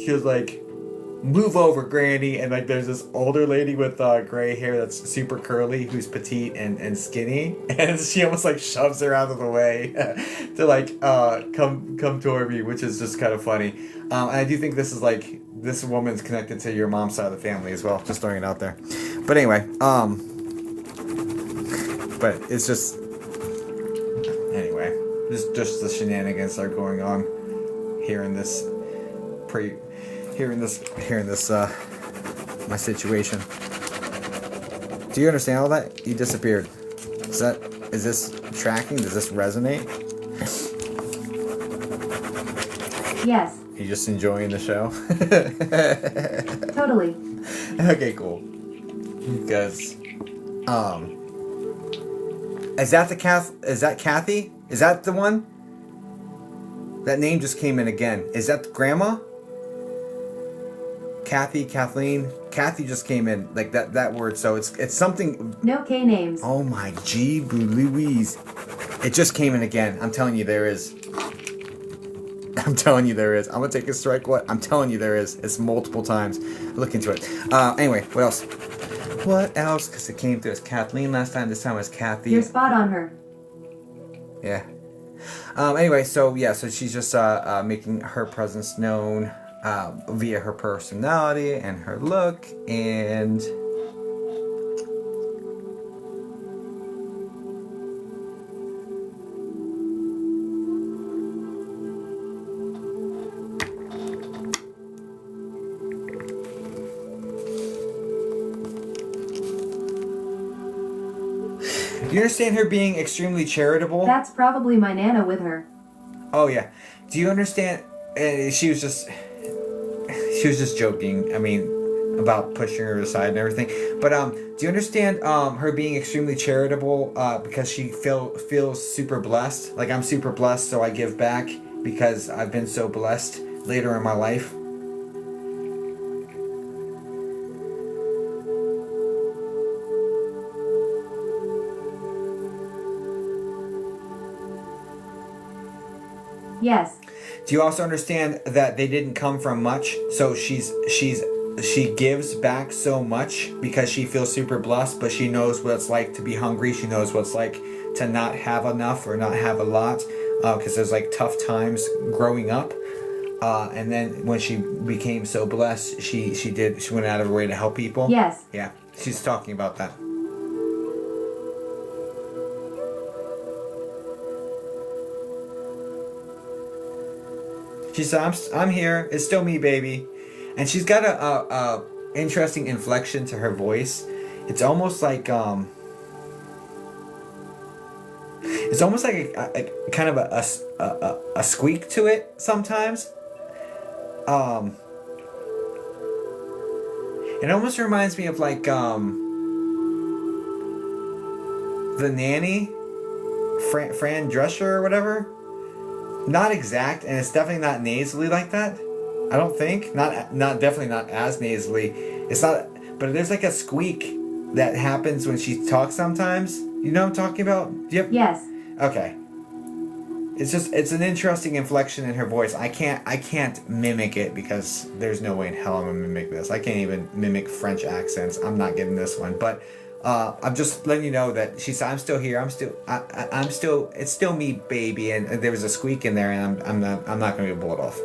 she was like, "Move over, Granny," and like there's this older lady with gray hair that's super curly, who's petite and skinny, and she almost like shoves her out of the way to like come toward me, which is just kind of funny. And I do think this is like. This woman's connected to your mom's side of the family as well. Just throwing it out there. But anyway, but it's just anyway, just the shenanigans are going on here in this my situation. Do you understand all that? You disappeared. Is this tracking? Does this resonate? Yes. You just enjoying the show? Totally. Okay, cool. Because, is that Kathy? Is that the one? That name just came in again. Is that the grandma? Kathy, Kathleen? Kathy just came in, like that word, so it's something. No K names. Oh my gee, Louise. It just came in again. I'm telling you there is. I'm telling you there is. I'm gonna take a strike. What? I'm telling you there is. It's multiple times. Look into it. Anyway, what else? What else? Because it came through as Kathleen last time. This time it was Kathy. You're spot on her. Yeah. Anyway, so she's just making her presence known via her personality and her look and. Do you understand her being extremely charitable? That's probably my Nana with her. Oh yeah. Do you understand? She was just joking. I mean, about pushing her aside and everything. But do you understand her being extremely charitable because she feels super blessed? Like, I'm super blessed, so I give back because I've been so blessed later in my life. Yes. Do you also understand that they didn't come from much? So she gives back so much because she feels super blessed, but she knows what it's like to be hungry. She knows what it's like to not have enough or not have a lot, because there's like tough times growing up. And then when she became so blessed, she went out of her way to help people. Yes. Yeah, she's talking about that. She said, I'm here. It's still me, baby. And she's got a interesting inflection to her voice. It's almost like it's almost like a kind of a squeak to it sometimes. It almost reminds me of like the nanny, Fran Drescher or whatever. Not exact, and it's definitely not nasally like that. I don't think. Not definitely not as nasally. It's not, but there's like a squeak that happens when she talks sometimes. You know what I'm talking about? Yep. Yes. Okay. It's an interesting inflection in her voice. I can't mimic it because there's no way in hell I'm gonna mimic this. I can't even mimic French accents. I'm not getting this one. But I'm just letting you know that she said, I'm still here. I'm still it's still me, baby. And there was a squeak in there, and I'm not gonna be able to pull it off.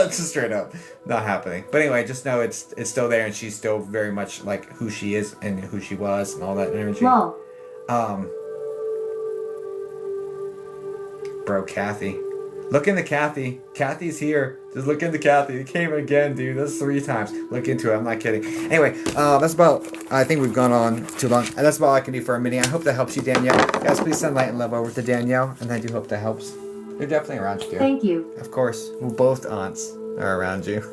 Just straight up, not happening. But anyway, just know it's still there, and she's still very much like who she is and who she was and all that energy. Lol. Bro, Kathy. Look into Kathy. Kathy's here. Just look into Kathy. It came again, dude. That's 3 times. Look into it. I'm not kidding. Anyway, that's about... I think we've gone on too long. And that's about all I can do for a mini. I hope that helps you, Danielle. Guys, please send light and love over to Danielle. And I do hope that helps. They're definitely around you, dear. Thank you. Of course. Well, both aunts are around you.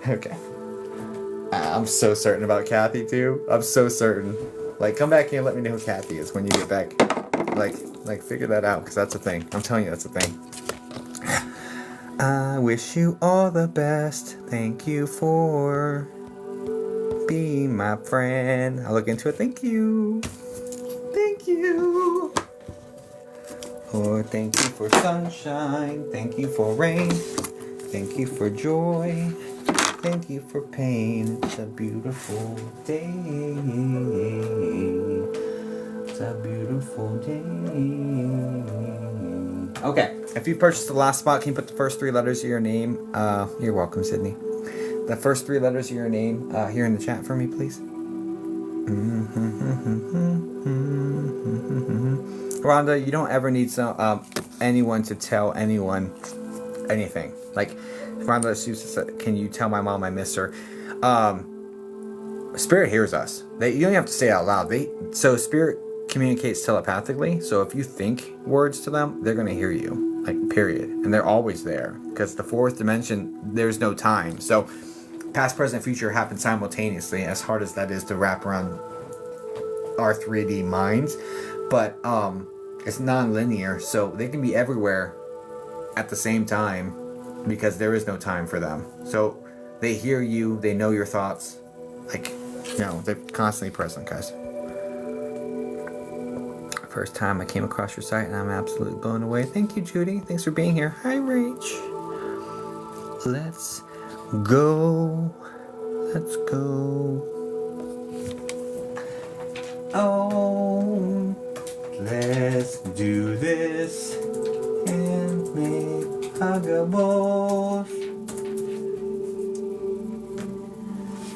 Okay. I'm so certain about Kathy, too. I'm so certain. Like, come back here and let me know who Kathy is when you get back. Like, figure that out, because that's a thing. I'm telling you, that's a thing. I wish you all the best. Thank you for being my friend. I'll look into it. Thank you. Thank you. Oh, thank you for sunshine. Thank you for rain. Thank you for joy. Thank you for pain. It's a beautiful day. It's a beautiful day. Okay, if you purchased the last spot, can you put the first 3 letters of your name? You're welcome, Sydney. The first 3 letters of your name here in the chat for me, please. Rhonda, you don't ever need anyone to tell anyone anything. Like, Rhonda said, can you tell my mom I miss her? Spirit hears us. You don't have to say it out loud. So Spirit communicates telepathically. So if you think words to them, they're going to hear you. Like, period. And they're always there. Because the 4th dimension, there's no time. So past, present, future happen simultaneously, as hard as that is to wrap around our 3D minds. But it's non-linear. So they can be everywhere at the same time. Because there is no time for them. So they hear you, they know your thoughts. Like, they're constantly present, guys. First time I came across your site and I'm absolutely blown away. Thank you, Judy. Thanks for being here. Hi, Rach. Let's go. Let's go. Oh, let's do this and make Huggables.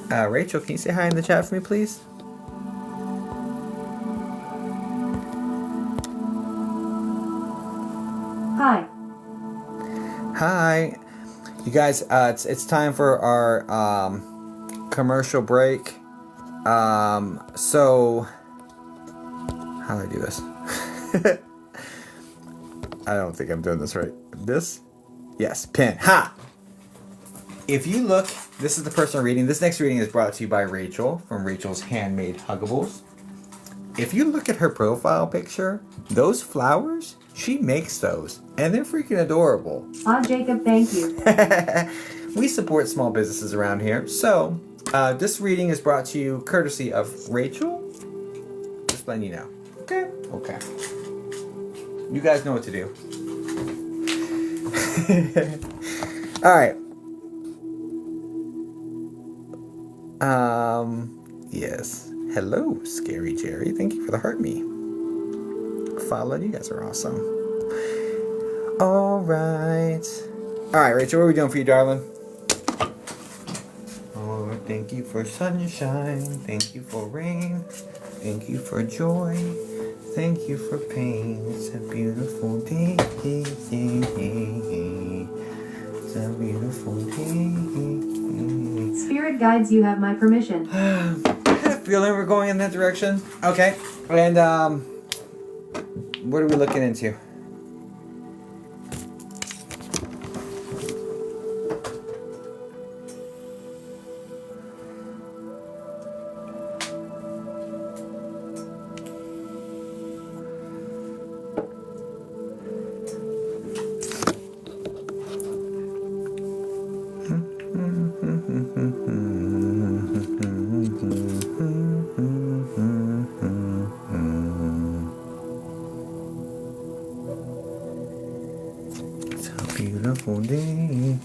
Rachel, can you say hi in the chat for me, please? Hi. Hi. You guys, it's time for our commercial break. So how do I do this? I don't think I'm doing this right. This? Yes, pin. Ha! If you look, this is the person reading. This next reading is brought to you by Rachel from Rachel's Handmade Huggables. If you look at her profile picture, those flowers, she makes those. And they're freaking adorable. Aw, Jacob, thank you. We support small businesses around here. So, this reading is brought to you courtesy of Rachel. Just letting you know. Okay? Okay. You guys know what to do. Alright. Yes. Hello, Scary Jerry. Thank you for the heart me. Follow. You guys are awesome. alright. Alright, Rachel, what are we doing for you, darling? Oh, thank you for sunshine. Thank you for rain. Thank you for joy. Thank you for pain. It's a beautiful day. It's a beautiful day. Spirit guides, you have my permission. I had a feeling we're going in that direction. Okay. And, what are we looking into? It's a beautiful day.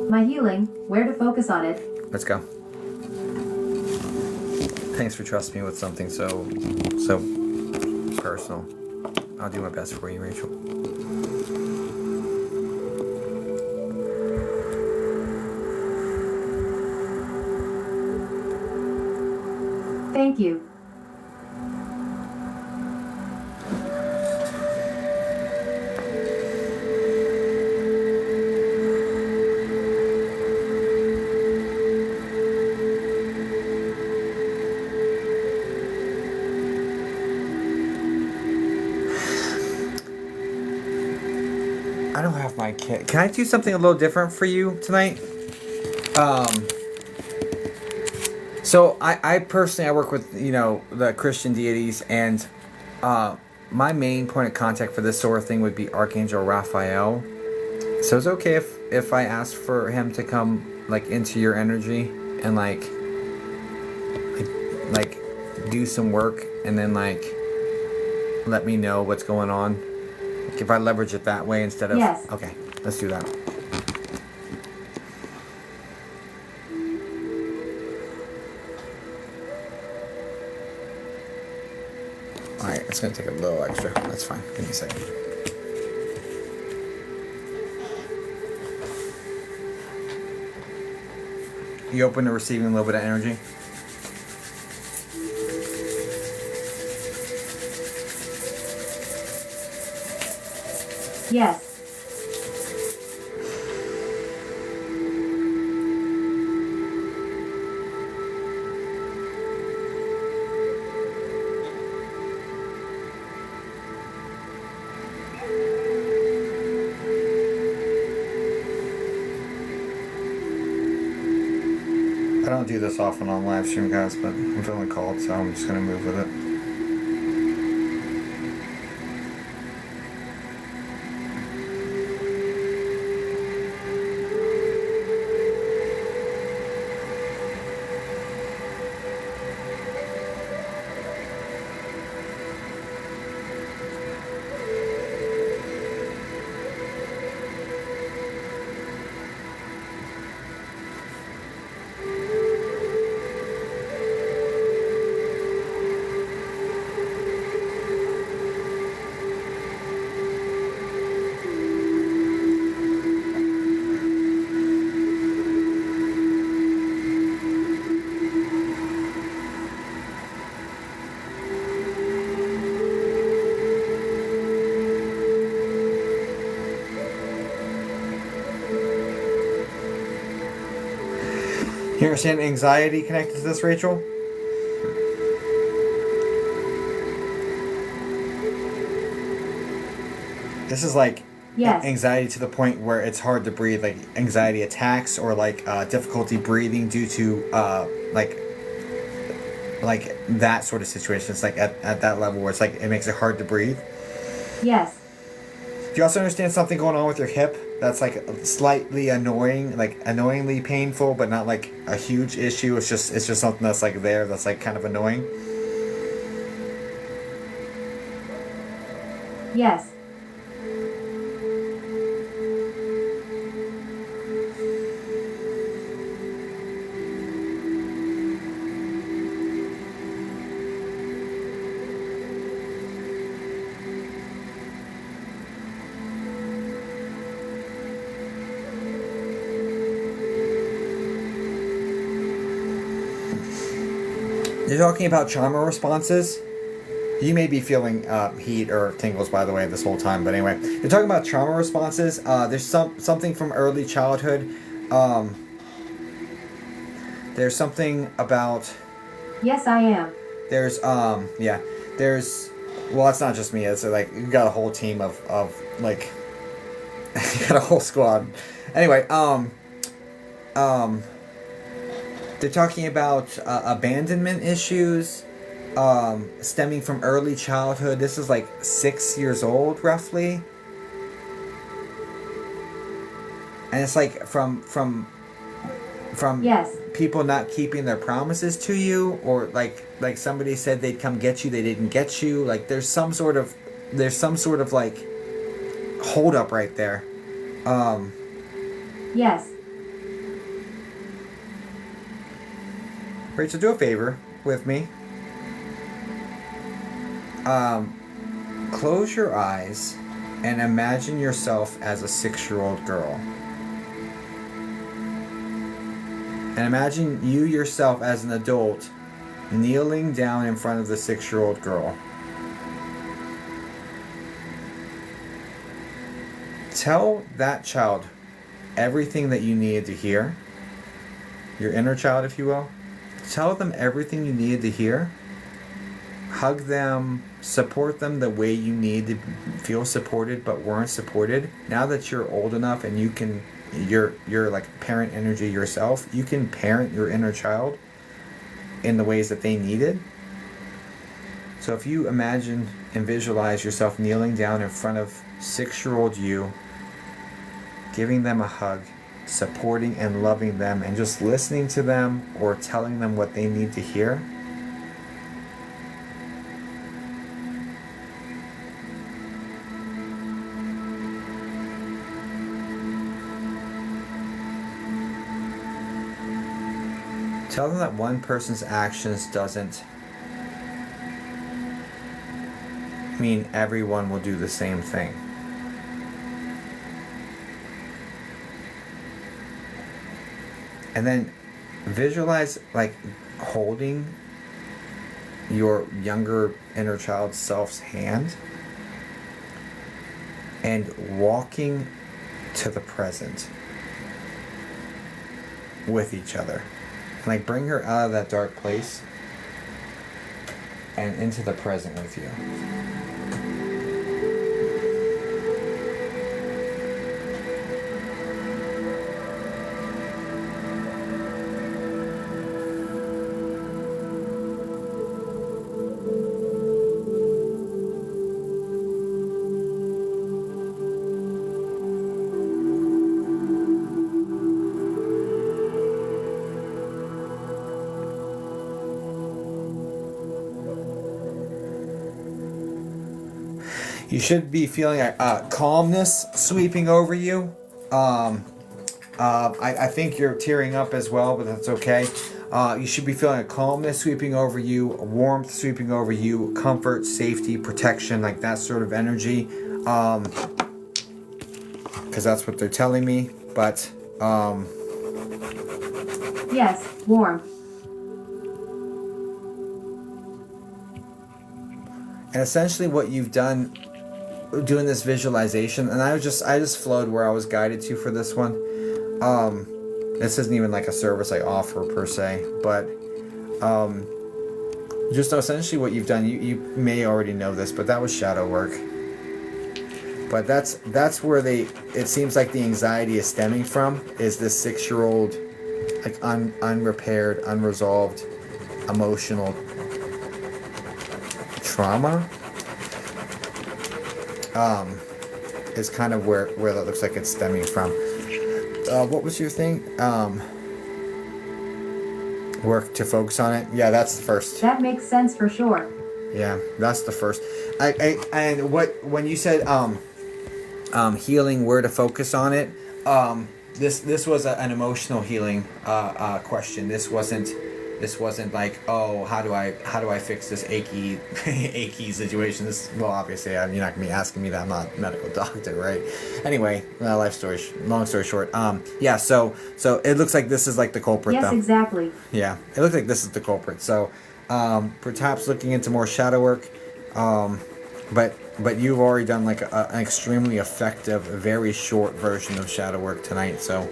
My healing, where to focus on it? Let's go. Thanks for trusting me with something so personal. I'll do my best for you, Rachel. Thank you. I don't have my kit. Can I do something a little different for you tonight? So I personally, I work with, the Christian deities, and my main point of contact for this sort of thing would be Archangel Raphael. So it's okay if I ask for him to come, into your energy and, like do some work, and then, let me know what's going on? If I leverage it that way instead of... Yes. Okay, let's do that. Alright, it's going to take a little extra. That's fine. Give me a second. You open to receiving a little bit of energy? Yes. I don't do this often on live stream, guys, but I'm feeling called, so I'm just going to move with it. You understand anxiety connected to this, Rachel? This is Yes. anxiety to the point where it's hard to breathe, like anxiety attacks, or difficulty breathing due to that sort of situation. It's at that level where it makes it hard to breathe. Yes. Do you also understand something going on with your hip that's slightly annoying, annoyingly painful, but not a huge issue? It's just something that's there that's kind of annoying. Yes. You're talking about trauma responses. You may be feeling heat or tingles, by the way, this whole time. But anyway, you're talking about trauma responses. There's something from early childhood. There's something about. Yes, I am. There's yeah. There's. Well, it's not just me. It's like you got a whole team of like. You got a whole squad. Anyway, they're talking about abandonment issues. Stemming from early childhood. This is like 6 years old, roughly, and it's like from Yes. people not keeping their promises to you, or like somebody said they'd come get you, they didn't get you. Like there's some sort of like hold up right there. Yes. Rachel, do a favor with me. Close your eyes and imagine yourself as a 6-year-old girl. And imagine you yourself as an adult kneeling down in front of the 6-year-old girl. Tell that child everything that you needed to hear. Your inner child, if you will. Tell them everything you needed to hear. Hug them, support them the way you need to feel supported but weren't supported. Now that you're old enough and you can, you're like parent energy yourself, you can parent your inner child in the ways that they needed. So if you imagine and visualize yourself kneeling down in front of 6-year-old you, giving them a hug, supporting and loving them, and just listening to them or telling them what they need to hear. Tell them that one person's actions doesn't mean everyone will do the same thing. And then visualize like holding your younger inner child self's hand and walking to the present with each other. Like bring her out of that dark place and into the present with you. You should be feeling a calmness sweeping over you. I think you're tearing up as well, but that's okay. You should be feeling a calmness sweeping over you, a warmth sweeping over you, comfort, safety, protection, like that sort of energy. Because that's what they're telling me. But Yes, warm. and essentially what you've done doing this visualization, and I just flowed where I was guided to for this one. This isn't even like a service I offer per se, but just essentially what you've done, you may already know this, but that was shadow work. But that's where it seems like the anxiety is stemming from, is this 6-year-old like unrepaired, unresolved emotional trauma. Is kind of where that looks like it's stemming from. What was your thing? Work to focus on it. Yeah, that's the first. That makes sense for sure. Yeah, that's the first. And when you said healing, where to focus on it. This was an emotional healing question. This wasn't like, oh, how do I fix this achy situation. Well, obviously you're not gonna be asking me that. I'm not a medical doctor, right? Anyway, long story short, yeah, so it looks like this is like the culprit. Yes, though. exactly. Yeah, it looks like this is the culprit. So perhaps looking into more shadow work. But you've already done like an extremely effective, very short version of shadow work tonight. So,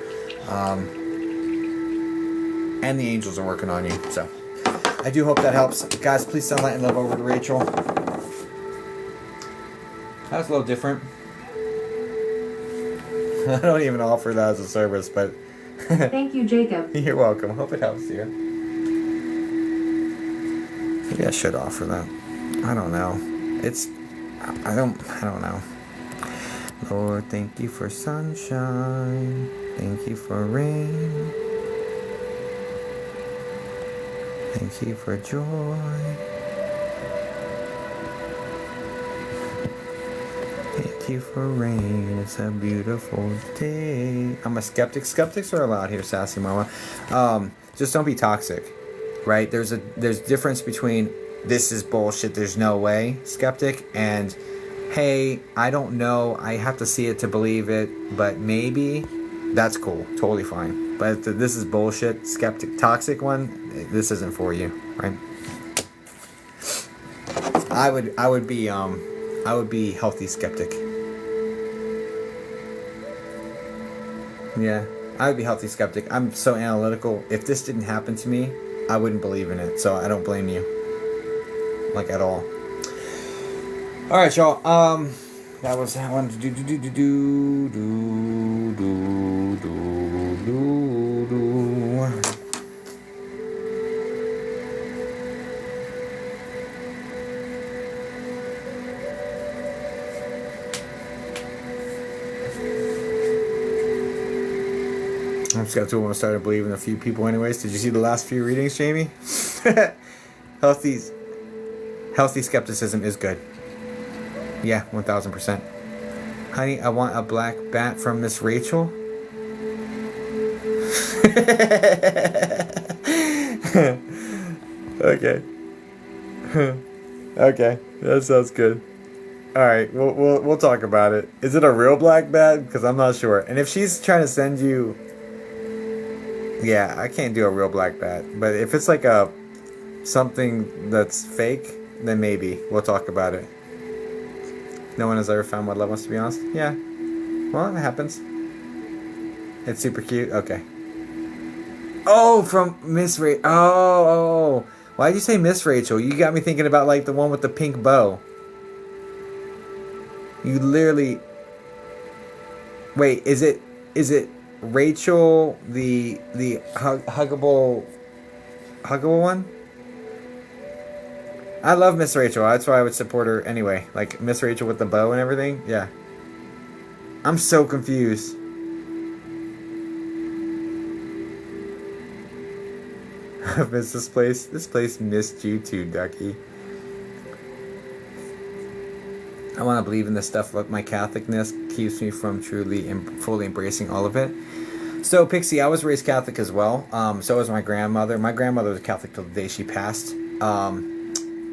and the angels are working on you. So, I do hope that helps, guys. Please send light and love over to Rachel. That was a little different. I don't even offer that as a service, but Thank you, Jacob. you're welcome. Hope it helps you. Maybe I should offer that. I don't know. I don't know. Lord, thank you for sunshine. Thank you for rain. Thank you for joy. Thank you for rain. It's a beautiful day. I'm a skeptic. Skeptics are allowed here, Sassy Mama. Just don't be toxic, right? There's difference between this is bullshit, there's no way, skeptic, and hey, I don't know, I have to see it to believe it, but maybe. That's cool, totally fine. But if this is bullshit, skeptic, toxic one, this isn't for you, right? I would be healthy skeptic. Yeah, I would be healthy skeptic. I'm so analytical. If this didn't happen to me, I wouldn't believe in it. So I don't blame you, like, at all. All right, y'all. That was I wanted to do. I'm skeptical when I started believing a few people anyways. Did you see the last few readings, Jamie? Healthy skepticism is good. Yeah, 1000%. Honey, I want a black bat from Miss Rachel. Okay. Okay, that sounds good. All right, we'll talk about it. Is it a real black bat? Because I'm not sure. And if she's trying to send you, yeah, I can't do a real black bat. But if it's like something that's fake, then maybe we'll talk about it. No one has ever found what love wants to be honest. Yeah. Well, it happens. It's super cute. Okay. Oh, from Miss Rachel. Oh. Why'd you say Miss Rachel? You got me thinking about like the one with the pink bow. You literally. Wait, is it Rachel the huggable one? I love Miss Rachel. That's why I would support her anyway. Like Miss Rachel with the bow and everything. Yeah. I'm so confused. I miss this place. This place missed you too, Ducky. I want to believe in this stuff, but my Catholicness keeps me from truly and fully embracing all of it. So, Pixie, I was raised Catholic as well. So was my grandmother. My grandmother was Catholic till the day she passed.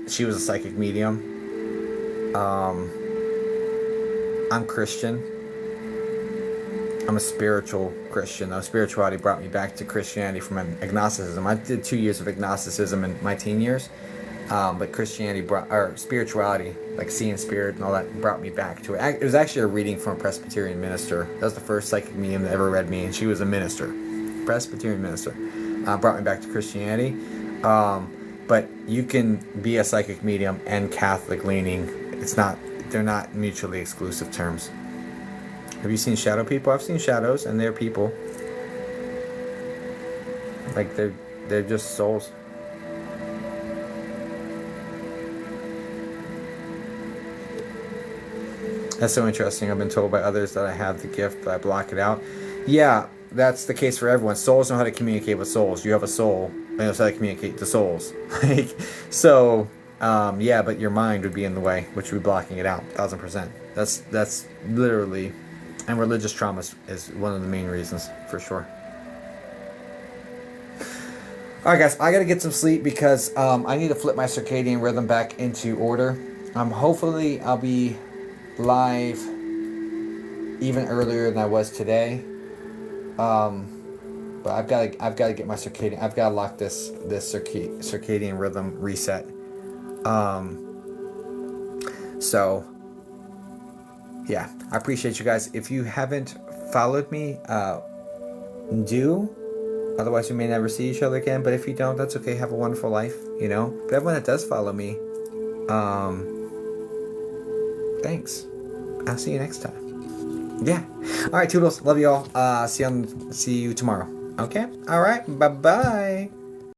She was a psychic medium. I'm Christian. I'm a spiritual Christian. Though spirituality brought me back to Christianity from agnosticism. I did 2 years of agnosticism in my teen years. But Christianity spirituality, like seeing spirit and all that, brought me back to it. It was actually a reading from a Presbyterian minister. That was the first psychic medium that ever read me, and she was a minister, Presbyterian minister. Brought me back to Christianity. But you can be a psychic medium and Catholic leaning. They're not mutually exclusive terms. Have you seen shadow people? I've seen shadows, and they're people. Like they're just souls. That's so interesting. I've been told by others that I have the gift, but I block it out. Yeah, that's the case for everyone. Souls know how to communicate with souls. You have a soul, and knows how to communicate to souls. Yeah, but your mind would be in the way, which would be blocking it out, 1000%. That's literally, and religious trauma is one of the main reasons, for sure. All right, guys, I gotta get some sleep because I need to flip my circadian rhythm back into order. Hopefully, I'll be live even earlier than I was today. But I've got to get my circadian. I've got to lock this circadian rhythm reset. So yeah, I appreciate you guys. If you haven't followed me, do. Otherwise, we may never see each other again. But if you don't, that's okay. Have a wonderful life, you know. But everyone that does follow me, thanks. I'll see you next time. Yeah. All right, toodles. Love you all. See you tomorrow. Okay. All right. Bye bye.